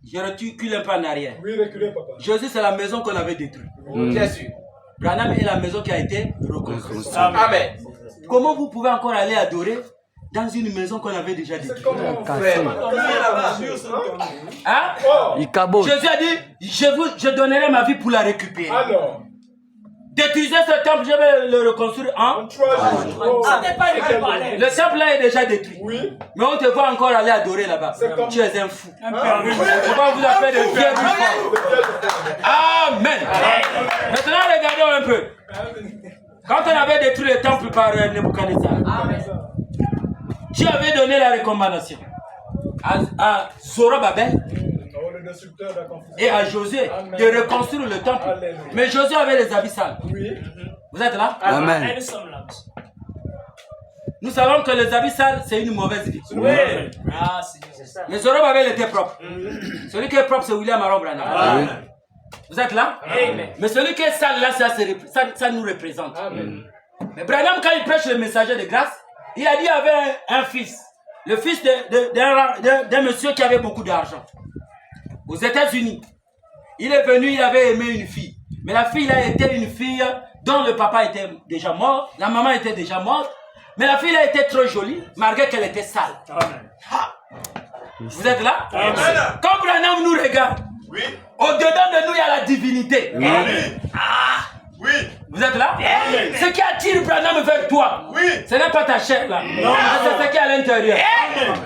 Je recule un peu en arrière. Oui, reculez, papa. Jésus, c'est la maison qu'on avait détruite. Bien sûr. Branham est la maison qui a été reconstruite. Amen. Comment vous pouvez encore aller adorer dans une maison qu'on avait déjà détruite? Hein? Il cabote. Jésus a dit, je donnerai ma vie pour la récupérer. Alors, Détruisez ce temple, je vais le reconstruire en 3 jours. Le temple là est déjà détruit. Oui. Mais on te voit encore aller adorer là-bas. Comme... Tu es un fou. Pourquoi vous appelez de Dieu du fort? Amen. Maintenant regardons un peu. Quand on avait détruit le temple par Nebuchadnezzar, Dieu avait donné la recommandation à Zorobabel et à Josué de reconstruire le temple. Mais Josué avait les habits sales. Vous êtes là? Amen. Nous savons que les habits sales, c'est une mauvaise vie. Mais Zorobabel était propre. Celui qui est propre, c'est William Aron Branham. Vous êtes là? Mais celui qui est sale, là, ça nous représente. Mais Branham, quand il prêche le messager de grâce, il a dit qu'il y avait un fils. Le fils d'un monsieur qui avait beaucoup d'argent. Aux États-Unis. Il est venu, il avait aimé une fille. Mais la fille a été une fille dont le papa était déjà mort, la maman était déjà morte. Mais la fille a été trop jolie, malgré qu'elle était sale. Vous êtes là? Quand Branham nous regarde, au-dedans de nous, il y a la divinité. Vous êtes là? Ce qui attire Branham vers toi, ce n'est pas ta chair là. C'est ce qui est à l'intérieur.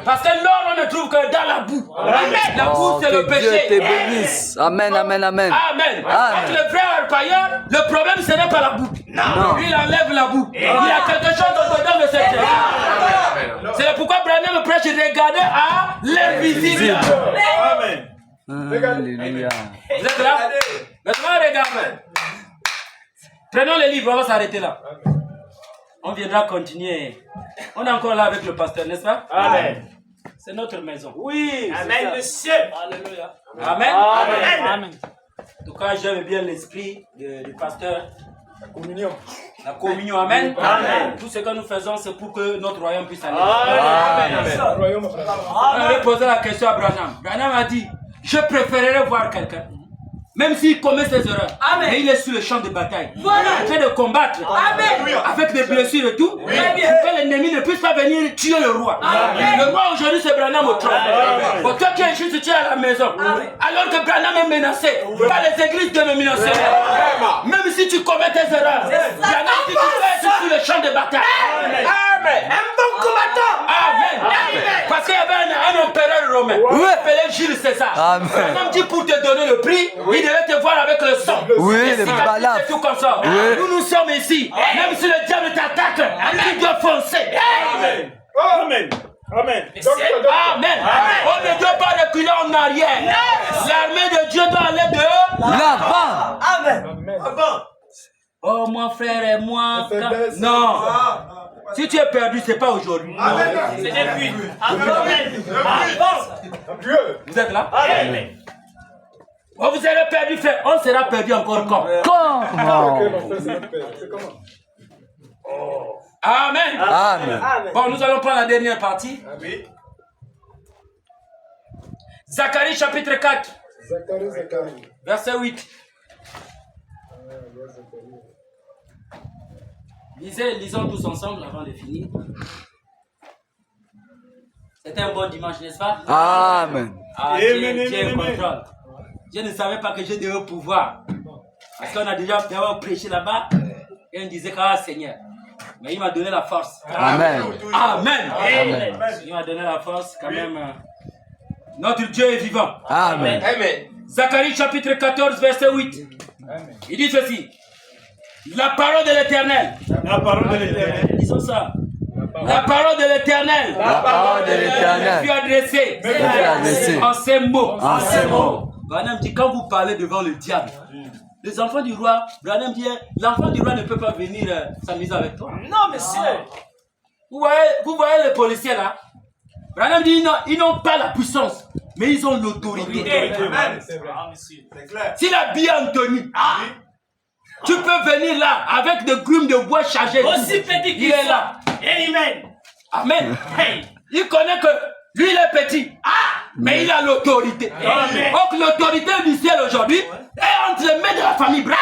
Parce que l'or, on ne trouve que dans la boue. La boue, c'est le péché. Dieu te bénisse. Amen, amen, amen. Amen. Avec le vrai arpailleur, le problème, ce n'est pas la boue. Lui, il enlève la boue. Il y a quelque chose au-dedans de cette chair. C'est pourquoi Branham prêche regarder à l'invisible. Alléluia. Vous êtes là? Maintenant, regardez. Prenons les livres, on va s'arrêter là. On viendra continuer. On est encore là avec le pasteur, n'est-ce pas? Amen. C'est notre maison. Oui. Amen, monsieur. Alléluia. Amen. Amen. En tout cas, j'aime bien l'esprit du pasteur. La communion. La communion. Amen. Amen. Tout ce que nous faisons, c'est pour que notre royaume puisse aller. Amen. On avait posé la question à Branham. Branham a dit, je préférerais voir quelqu'un. Même s'il commet ses erreurs, mais il est sur le champ de bataille. Il est en train de combattre avec des blessures et tout, pour que l'ennemi ne puisse pas venir tuer le roi. Le roi aujourd'hui, c'est Branham au trône. Pour toi qui es juste, tu es à la maison. Alors que Branham est menacé par les églises dénominationnelles. Même si tu commets tes erreurs, Branham dit que tu peux être sur le champ de bataille. Amen. Un bon combattant. Amen. Parce qu'il y avait un empereur romain, appelé Jules César. Branham dit pour te donner le prix, il devait te voir avec le sang. Le balafre. Tout comme ça. Nous sommes ici. Même si le diable t'attaque, tu dois foncer. Amen. Amen. Amen. Amen. On ne doit pas reculer en arrière. L'armée de Dieu doit aller de L'avant. Oh, mon frère et moi. faiblesse. Non. Si tu es perdu, c'est pas aujourd'hui. C'est depuis. Amen. Dieu. Vous êtes là? Amen. Oh, vous serez perdu, frère. On sera perdu encore quand? Comment? Ok, mon frère, c'est notre père. C'est comment? Amen. Amen. Bon, nous allons prendre la dernière partie. Oui. Zacharie chapitre 4, Zacharie. verset 8. Lisons tous ensemble avant de finir. C'était un bon dimanche, n'est-ce pas? Amen. Ah, Dieu contrôle. Je ne savais pas que j'ai de hauts pouvoirs. Parce qu'on a déjà prêché là-bas. Et on disait ah Seigneur. Mais il m'a donné la force. Amen. Amen. Amen. Il m'a donné la force quand même. Notre Dieu est vivant. Amen. Amen. Zacharie chapitre 14, verset 8. Il dit ceci. La parole de l'Éternel. La parole de l'Éternel. Disons ça. La parole de l'Éternel. La parole de l'Éternel. Fut adressée. adressée. En ces mots. En ces mots. Branham dit, quand vous parlez devant le diable, les enfants du roi, Branham dit, l'enfant du roi ne peut pas venir s'amuser avec toi. Non, monsieur. Vous voyez les policiers là? Branham dit, ils n'ont pas la puissance, mais ils ont l'autorité. Amen. C'est vrai. monsieur. C'est clair. S'il a bien Anthony, tu peux venir là avec des grumes de bois chargés. Aussi petit Il qu'il est là. Amen. Amen. Hey. Il connaît que lui, il est petit. Mais il a l'autorité. Amen. Donc l'autorité du ciel aujourd'hui est entre les mains de la famille Brahim.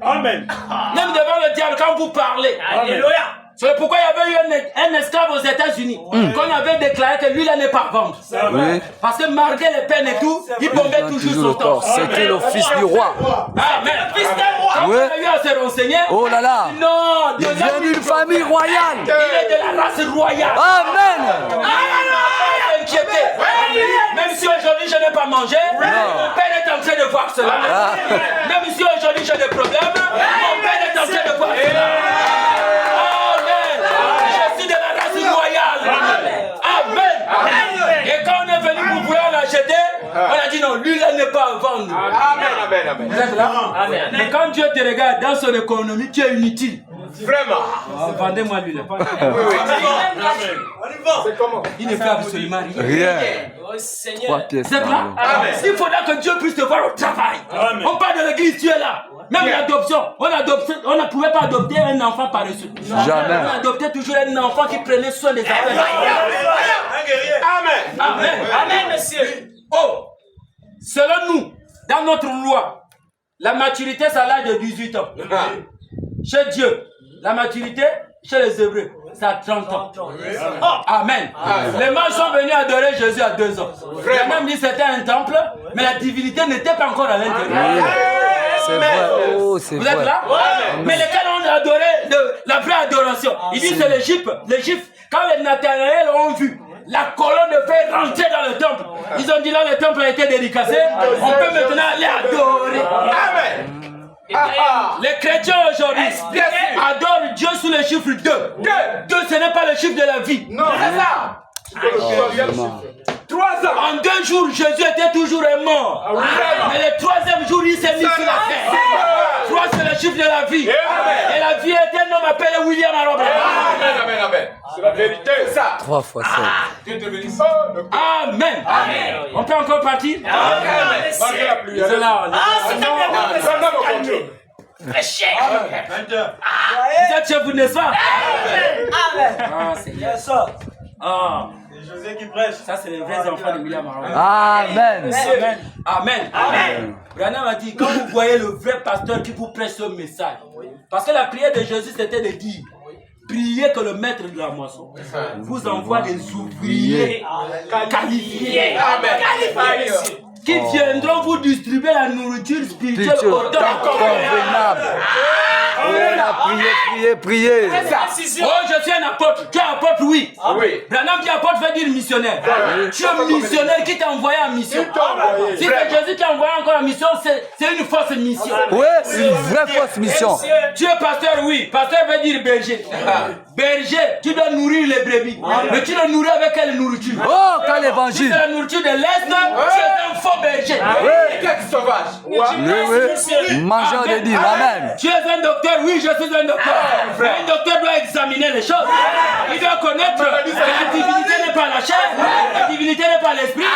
Amen. Même devant le diable, quand vous parlez. Alléluia. C'est pourquoi il y avait eu un esclave aux États-Unis. Qu'on avait déclaré que lui, là n'est pas à vendre. Oui. Parce que malgré les peines et tout, il tombait toujours son temps. C'était le fils du roi. Amen. Fils d'un roi. Quand Oui. on a eu à se renseigner, Oh là là. non, Il vient d'une famille royale. il est de la race royale. Amen. Pas s'inquiéter. Même si aujourd'hui je n'ai pas mangé, mon père est en train de voir cela. Même si aujourd'hui j'ai des problèmes, mon père est en train de voir cela. Amen. Je suis de la race royale. Amen. Et quand on est venu pour vouloir l'acheter, on a dit non, lui là n'est pas à vendre. Amen. Vous êtes là? Amen. Mais quand Dieu te regarde dans son économie, tu es inutile. Vraiment. Vendez-moi lui là. C'est comment? Il ne fait absolument rien. Rien. Oh Seigneur. 3 pièces. Vous êtes là? Il faudra que Dieu puisse te voir au travail. On parle de l'église, tu es là. Même l'adoption. On ne pouvait pas adopter un enfant paresseux. Jamais. On adoptait toujours un enfant qui prenait soin des affaires. Amen. Amen. Amen, monsieur. Oh, selon nous, dans notre loi, la maturité, c'est à l'âge de 18 ans. Chez Dieu, la maturité, chez les Hébreux, c'est à 30 ans. Amen. Les mages sont venus adorer Jésus à 2 ans. Il a même dit que c'était un temple, mais la divinité n'était pas encore à l'intérieur. C'est vrai. Oh, c'est Vous êtes vrai. là? Mais lesquels ont adoré la vraie adoration. Il dit c'est les Juifs. Les Juifs, quand les Nathanaël ont vu la colonne de fer rentrer dans le temple, ils ont dit là le temple a été dédicacé, on peut maintenant aller adorer. Amen. Les chrétiens aujourd'hui adorent Dieu sous le chiffre 2. 2, ce n'est pas le chiffre de la vie. Non, c'est ça. Vraiment. 3 ans. En 2 jours, Jésus était toujours mort. Mais le 3e jour, il s'est mis sur la terre. 3, c'est le chiffre de la vie. Et la vie est un homme appelé William Arobin. Amen. C'est la vérité. Ça. 3 fois 7. Dieu te bénisse. Amen. On peut encore partir? Malgré la pluie. Ils sont là. C'est bien. Prêchez. Vous êtes chez vous, n'est-ce pas? Amen. Ah, Seigneur. Ah. C'est José qui prêche. Ça, c'est les vrais enfants de William Arobin. Amen. Amen. Amen. Branham a dit, quand vous voyez le vrai pasteur qui vous prêche ce message, parce que la prière de Jésus, c'était de dire, priez que le maître de la moisson vous envoie des ouvriers qualifiés. Amen. Qui viendront vous distribuer la nourriture spirituelle au temps convenable. On a prié. Oh, je suis un apôtre. Tu es apôtre, oui. Oui. Branham qui est apôtre veut dire missionnaire. Tu es missionnaire qui t'a envoyé en mission. Si c'est Jésus qui t'a envoyé encore en mission, c'est une fausse mission. Oui, une vraie fausse mission. Tu es pasteur, oui. Pasteur veut dire berger. Berger, tu dois nourrir les brebis. Mais tu dois nourrir avec quelle nourriture? Oh, quel Si évangile. c'est la nourriture de l'Est, tu es un faux berger. Quelques sauvages. Oui. Mangeur de dîmes. Amen. Tu es un docteur, oui, je suis un docteur. Mais un docteur doit examiner les choses. Il doit connaître que la divinité n'est pas la chair, la divinité n'est pas l'esprit,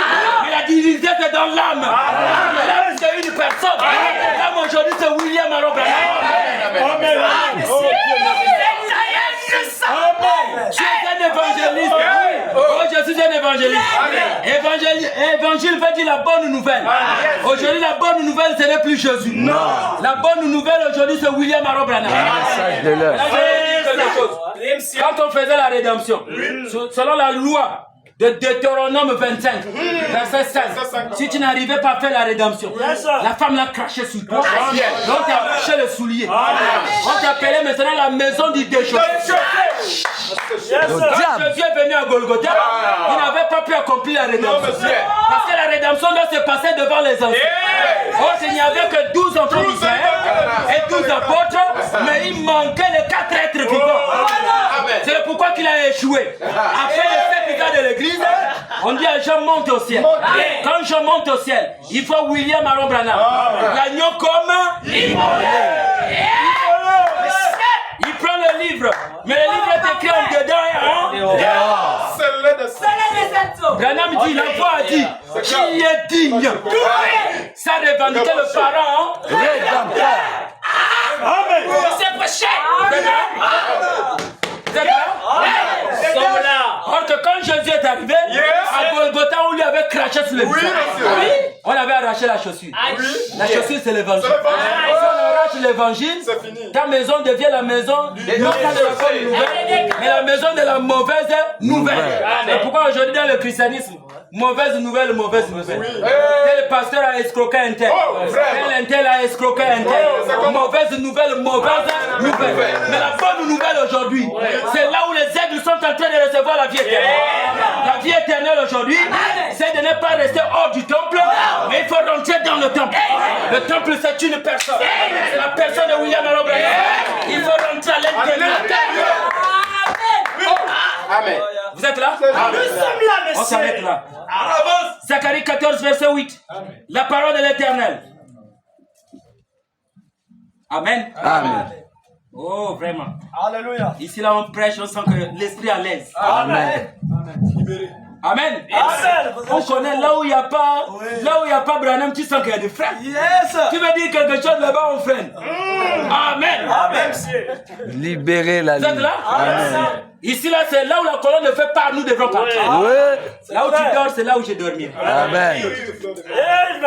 mais la divinité c'est dans l'âme. L'âme c'est une personne. L'âme aujourd'hui c'est William Arobana. Je suis un évangéliste. Oh, je suis un évangéliste. Évangile veut dire la bonne nouvelle. Aujourd'hui, la bonne nouvelle, ce n'est plus Jésus. Non. La bonne nouvelle aujourd'hui, c'est William Arobana. Quand on faisait la rédemption, selon la loi de Deutéronome 25, verset 5, si tu n'arrivais pas à faire la rédemption, la femme l'a craché sur toi, on t'a arraché le soulier. On t'appelait maintenant la maison du déchaussé. Quand Jésus est venu à Golgotha, il n'avait pas pu accomplir la rédemption. Parce que la rédemption doit se passer devant les enfants. Or, il n'y avait que 12 enfants d'Israël et 12 apôtres, mais il manquait les 4 êtres vivants. C'est pourquoi qu'il a échoué. Après le certificat de l'église, on dit à Jean monte au ciel. Quand Jean monte au ciel, il faut William Arobana. L'agneau comme il prend le livre, mais le livre est écrit en dedans et en Branham dit, la voix a dit, qui est digne? Ça revendiquait le parent. Amen. C'est prêché. Vous êtes là? Or que quand Jésus est arrivé, à Golgotha, on lui avait craché sur le visage. On avait arraché la chaussure. La chaussure, c'est l'évangile. Si on arrache l'évangile, ta maison devient la maison non pas de la bonne nouvelle, mais la maison de la mauvaise nouvelle. Et pourquoi aujourd'hui dans le christianisme, mauvaise nouvelle, mauvaise nouvelle. Tel pasteur a escroqué un tel. Tel tel a escroqué un tel. Mauvaise nouvelle, mauvaise nouvelle. Mais la bonne nouvelle aujourd'hui, c'est là où les aigles sont en train de recevoir la vie éternelle. La vie éternelle aujourd'hui, c'est de ne pas rester hors du temple, mais il faut rentrer dans le temple. Le temple, c'est une personne. C'est la personne de William Arobana. Il faut rentrer à l'intérieur. Amen. Vous êtes là? Nous sommes là, monsieur. On s'arrête là. Zacharie 14, verset 8. Amen. La parole de l'Éternel. Amen. Amen. Oh, vraiment. Alléluia. Ici, là, on prêche, on sent que l'esprit est à l'aise. Amen. Amen. Amen. On connaît là où il n'y a pas, là où il n'y a pas Branham, tu sens qu'il y a des frères. Yes. Tu veux dire quelque chose là-bas, mon frère? Amen. Amen. Libérer la vie. Vous êtes là? Amen. Ici, là, c'est là où la colonne ne fait pas, nous devons partir. Là où tu dors, c'est là où je dormirai. Amen.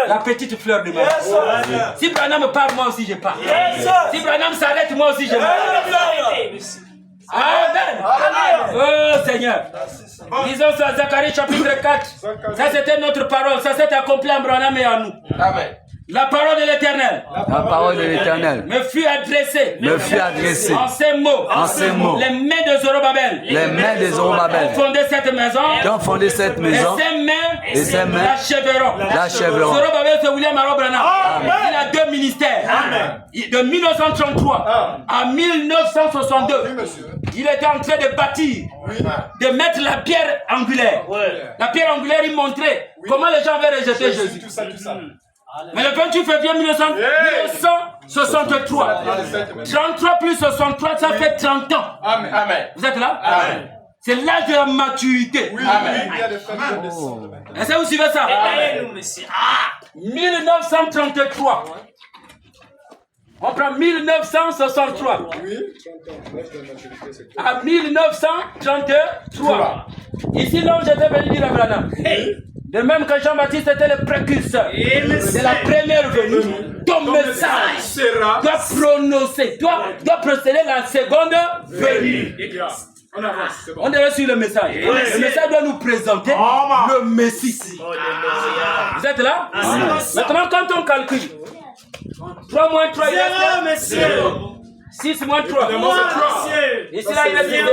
La petite fleur de ma vie. Si Branham part, moi aussi je pars. Si Branham s'arrête, moi aussi je m'arrête. Amen. Oh Seigneur. Disons ça, Zacharie chapitre 4. Ça c'était notre parole. Ça s'est accompli en Branham et en nous. Amen. La parole de l'Éternel. La parole de l'Éternel. Me fut adressée. Me fut adressée. En ces mots. En ces mots. Les mains de Zorobabel. Les mains de Zorobabel. Ont fondé cette maison. Ont fondé cette maison. Et ses mains. L'achèveront. L'achèveront. Zorobabel c'est William Arobana. Il a 2 ministères. Amen. De 1933 à 1962. Il était en train de bâtir, de mettre la pierre angulaire. La pierre angulaire, il montrait comment les gens avaient rejeté Jésus. Tout ça. Mais le 28 février 1963, 33 plus 63, ça fait 30 ans. Amen. Vous êtes là? Amen. C'est l'âge de la maturité. Amen. Est-ce que vous suivez ça? 1933. On prend 1963. À 1933. Ici, là où j'étais venu dire à Branham. De même que Jean-Baptiste était le précurseur de la première venue, ton message doit prononcer, doit procéder la seconde venue. On avance. On est sur le message. Le message doit nous présenter le Messie. Vous êtes là? Maintenant, quand on calcule, 3 moins 3, il reste 6 moins 3. Ici, là, il reste 0.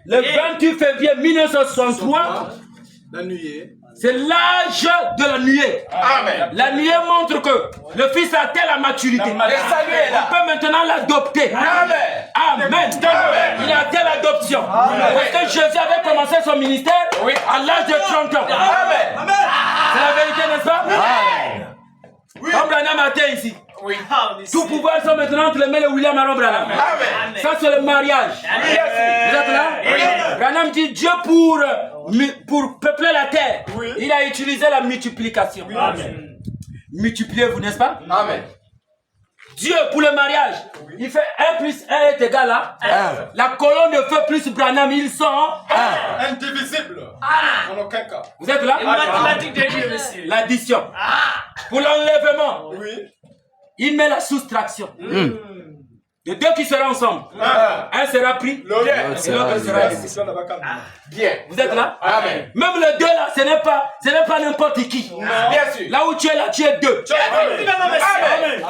Le 28 février 1963, c'est l'âge de la nuée. Amen. La nuée montre que le Fils a atteint la maturité. On peut maintenant l'adopter. Amen. Il a atteint l'adoption. Parce que Jésus avait commencé son ministère à l'âge de 30 ans. Amen. matin ici. Oui. Tout pouvoir sont maintenant entre les mains de William Aaron Branham. Amen. Ça, c'est le mariage. Vous êtes là? Branham dit Dieu pour peupler la terre, il a utilisé la multiplication. Multipliez-vous, n'est-ce pas? Amen. Dieu pour le mariage, il fait 1 plus 1 est égal à 1. La colonne de feu plus Branham, ils sont 1. Indivisible. En aucun cas. Vous êtes là? Mathématiques de Dieu, monsieur. L'addition. Pour l'enlèvement, Oui. il met la soustraction. Les deux qui seront ensemble. Un sera pris, L'autre et l'autre sera laissé. Ça n'a pas qu'à nous. Bien. Vous êtes là? Amen. Même les deux là, ce n'est pas n'importe qui. Bien sûr. Là où tu es là, tu es deux. Amen.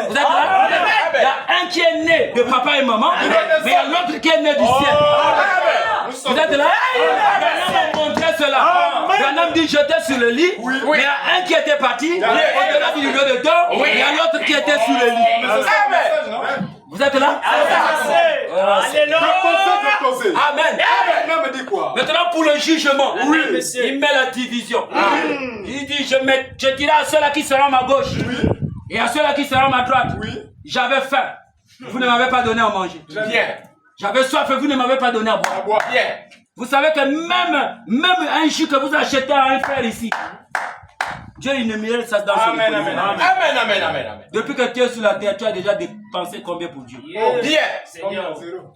Vous êtes là? Il y a un qui est né de papa et maman, mais il y a l'autre qui est né du ciel. Amen. Vous êtes là? Branham a montré cela. Branham dit j'étais sur le lit, mais il y a un qui était parti, au-delà du niveau de dos, il y a l'autre qui était sur le lit. Amen. Vous êtes là? Amen. Non, mais dis quoi? Maintenant pour le jugement, monsieur. il met la division. Il dit je dirai à ceux-là qui seront à ma gauche et à ceux-là qui seront à ma droite. J'avais faim, vous ne m'avez pas donné à manger. Bien. J'avais soif et vous ne m'avez pas donné à boire. Bien. Vous savez que même un jus que vous achetez à un frère ici, Dieu il ne mérite ça dans son Amen, économie. amen, Amen. Amen. Amen. Amen. Depuis que tu es sur la terre, tu as déjà dépensé combien pour Dieu? Bien. Seigneur. Zéro.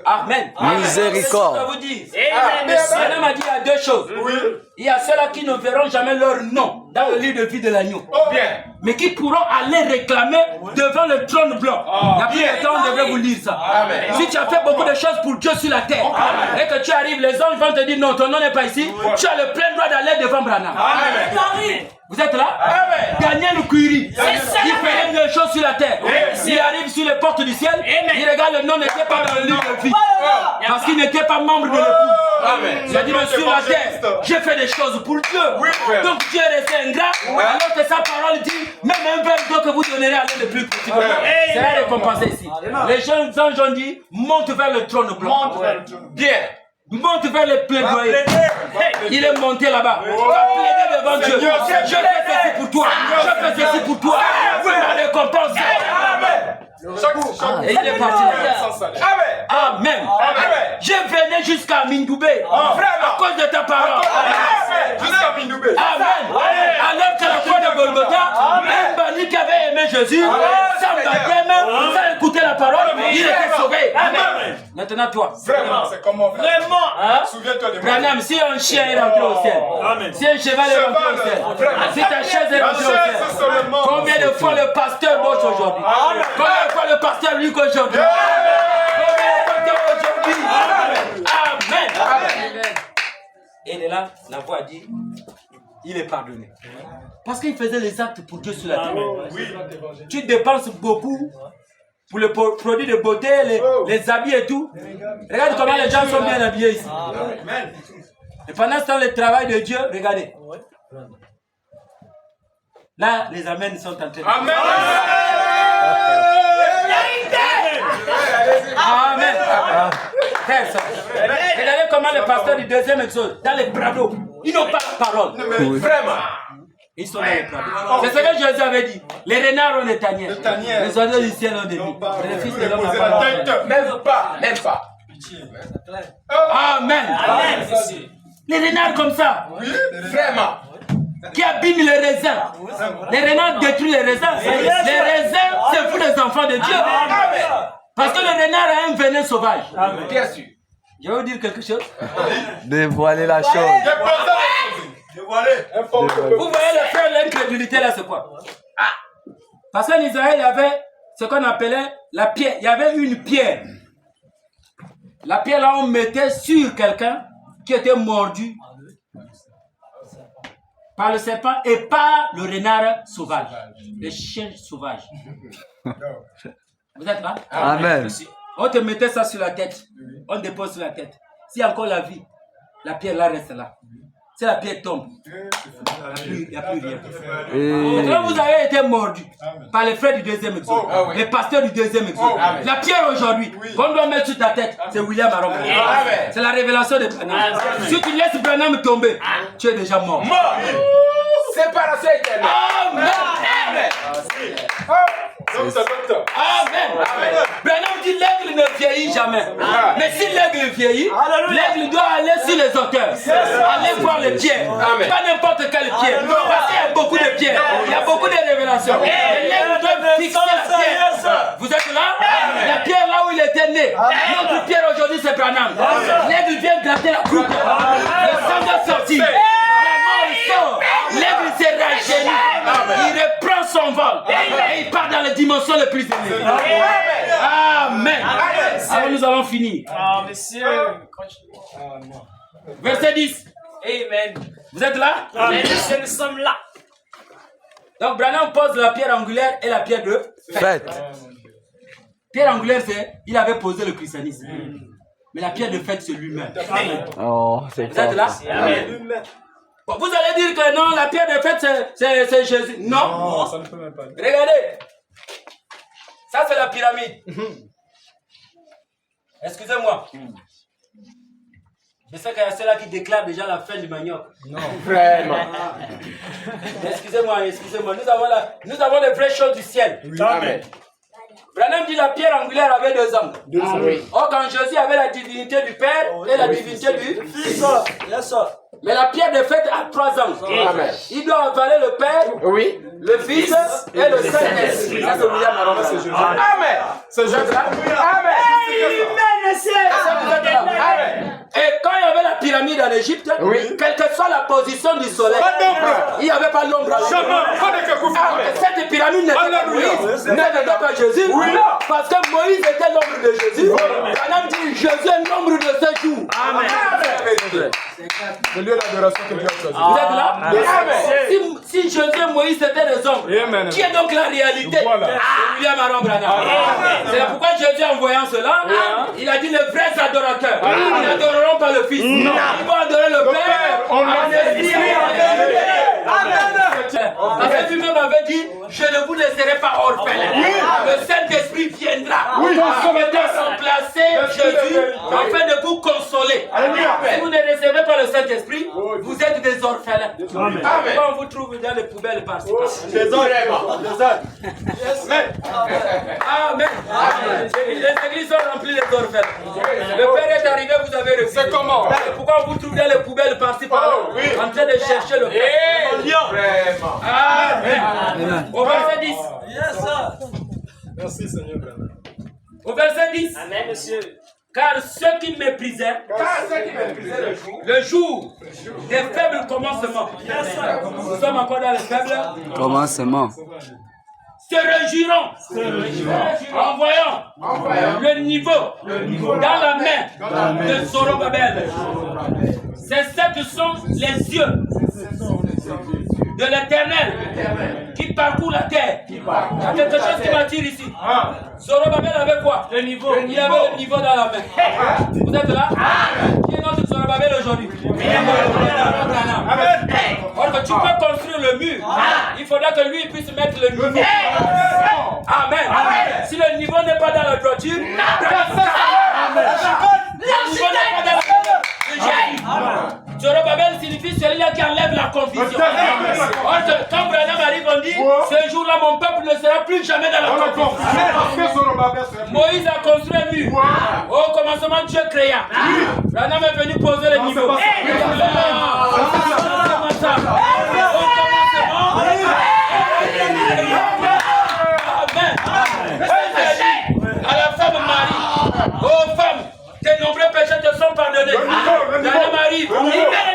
Amen. Miséricorde. Je vous dis. Amen, monsieur. Madame a dit il y a deux choses. Il y a ceux-là qui ne verront jamais leur nom dans le livre de vie de l'agneau. Bien. Mais qui pourront aller réclamer devant le trône blanc. La plupart du temps, on devrait vous lire ça. Amen. Si tu as fait beaucoup de choses pour Dieu sur la terre, et que tu arrives, les anges vont te dire non, ton nom n'est pas ici, tu as le plein droit d'aller devant Branham. Amen. Vous êtes là? Amen. Daniel Kouiri, il fait une chose sur la terre. Il arrive sur les portes du ciel, il regarde le nom n'était pas dans le livre de vie. Parce qu'il n'était pas membre de l'époux. Amen. Il a dit, mais sur la terre, j'ai fait des choses pour Dieu. Donc Dieu est resté ingrat, alors que sa parole dit, même un verre d'eau que vous donnerez à l'un le plus petit. C'est la récompensé ici. Les jeunes anges ont dit, monte vers le trône blanc. Bien. Monte vers les plaidoyers. Il est monté là-bas. Tu as plaidé devant Dieu. Je fais ceci pour toi. Je fais ceci pour toi. Vous me récompensez. Et il est parti. Amen. Je venais jusqu'à Mindoubé à cause de ta parole. Amen. Alors que la croix de Golgotha, un bandit qui avait aimé Jésus, sans baptême, sans écouter la parole, il était sauvé. Amen. Maintenant toi. Vraiment, c'est comment Vraiment. Souviens-toi de moi. Branham, si un chien est rentré au ciel, si un cheval est rentré au ciel, si ta chaise est rentrée au ciel, combien de fois le pasteur bosse aujourd'hui? Combien de fois le pasteur lui qu'aujourd'hui? Combien de fois aujourd'hui? Amen. Et de là, la voix dit, il est pardonné. Parce qu'il faisait les actes pour Dieu sur la terre. Tu dépenses beaucoup pour les produits de beauté, les habits et tout. Regarde comment les gens sont bien habillés ici. Et pendant ce temps, le travail de Dieu, regardez. Là, les amens sont en train de... Amen. Amen. Personne. Regardez comment les pasteurs du deuxième exode, dans les prados, ils n'ont pas la parole. Vraiment. Ils sont dans les prados. C'est ce que Jésus avait dit. Les renards ont des tanières. Les oiseaux du ciel ont des nids. Mais les fils de l'homme n'ont pas la parole. Même pas. Même pas. Amen. Les renards comme ça, Vraiment. qui abîment les raisins. Les renards détruisent les raisins. Les raisins, c'est pour les enfants de Dieu. Parce que le renard a un venin sauvage. Bien sûr. Je vais vous dire quelque chose. Dévoiler la chose. Vous voyez le frère de l'incrédulité là, c'est quoi? Parce qu'en Israël, il y avait ce qu'on appelait la pierre. Il y avait une pierre. La pierre là, on mettait sur quelqu'un qui était mordu par le serpent et par le renard sauvage, le chien sauvage. Vous êtes là? Amen. On te mettait ça sur la tête, on dépose sur la tête. S'il y a encore la vie, la pierre là reste là. Si la pierre tombe, il n'y a plus rien. Maintenant, vous avez été mordu par les frères du deuxième exode, les pasteurs du deuxième exode. La pierre aujourd'hui, qu'on doit mettre sur ta tête, c'est William Aaron. C'est la révélation de Branham. Si tu laisses Branham tomber, tu es déjà mort. Séparation éternelle. Amen. Amen. Branham dit l'aigle ne vieillit jamais. Mais si l'aigle vieillit, l'aigle doit aller sur les hauteurs. Aller voir les pierres. Pas n'importe quelle pierre. Parce qu'il y a beaucoup de pierres. Il y a beaucoup de révélations. Et l'aigle doit fixer la pierre. Vous êtes là? La pierre là où il était né. Notre pierre aujourd'hui c'est Branham. L'aigle vient gratter la croûte. Le sang doit sortir. La mort sort. L'aigle s'est rajeuni. Il reprend son vol. Et il part dans les dimensions les plus élevées. Amen. Alors nous allons finir. Verset 10. Amen. Vous êtes là? Amen. Nous sommes là. Donc Branham pose la pierre angulaire et la pierre de Fête. Pierre angulaire, c'est il avait posé le christianisme. Mais la pierre de fête, c'est lui-même. Oh, c'est Vous êtes là? Amen. Bon, vous allez dire que non, la pierre de fête, c'est Jésus. Non. Ça ne peut même pas. Regardez. Ça, c'est la pyramide. Excusez-moi. Je sais qu'il y a ceux-là qui déclarent déjà la fin du manioc. Non. Vraiment. Excusez-moi. Nous avons les vraies choses du ciel. Amen. Branham dit la pierre angulaire avait 2 angles. Oui. Or, quand Jésus avait la divinité du Père et la divinité du Fils. Mais la pierre de fête a 3 angles. Amen. Il doit avaler le Père, Oui. le Fils et le Saint-Esprit. Ça, c'est William Aroma, c'est Jésus. Amen. C'est Jésus. Amen. Et quand il y avait la pyramide en Égypte, quelle que soit la position du soleil, il n'y avait pas l'ombre. Cette pyramide n'était pas Moïse, n'était pas Jésus, parce que Moïse était l'ombre de Jésus. Branham dit Jésus est l'ombre de ce jour. Amen. Le lieu d'adoration que Dieu a choisi. Vous êtes là? Si Jésus et Moïse étaient des hommes, qui est donc la réalité? William Aaron Branham. C'est pourquoi Jésus, en voyant cela, il a dit les vrais adorateurs, ils n'adoreront pas le Fils. Ils vont adorer le Père. Parce que lui-même avait dit, je ne vous laisserai pas orphelins. Le Saint-Esprit viendra. Il va remplacer Jésus afin de vous consoler. Si vous ne recevez pas le Saint-Esprit, vous êtes des orphelins. Pourquoi on vous trouve dans les poubelles par-ci? Des orphelins. Amen. Les églises sont remplies d'orphelins. Le Père est arrivé, vous avez refusé. C'est comment? Pourquoi on vous trouve dans les poubelles par-ci par-là, en train de chercher le Père? Vraiment. Amen. Au verset 10. Merci Seigneur. Au verset 10. Amen, monsieur. Car ceux qui méprisaient le jour des faibles commencements, nous sommes encore dans les faibles Commencement. se réjouiront en voyant le niveau dans la main de Zorobabel. C'est ce que sont les yeux de l'Éternel qui parcourt la terre. Il y a quelque chose qui m'attire ici. Zorobabel avait quoi? Le niveau. Il avait le niveau dans la main. Vous êtes là? Qui est notre Zorobabel aujourd'hui? Or que tu peux construire le mur, il faudra que lui puisse mettre le niveau. Amen. Si le niveau n'est pas dans la droiture, le niveau n'est pas dans la Zorobabel signifie celui-là qui enlève la confusion. Or, quand Branham arrive, on dit ce jour-là, mon peuple ne sera plus jamais dans la confusion. Moïse a construit un mur. Au commencement, Dieu créa. Branham est venu poser le niveau. Au commencement, à la femme Marie, aux femmes, tes nombreux péchés te sont pardonnés. Branham arrive,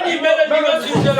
il met le niveau sur Jésus.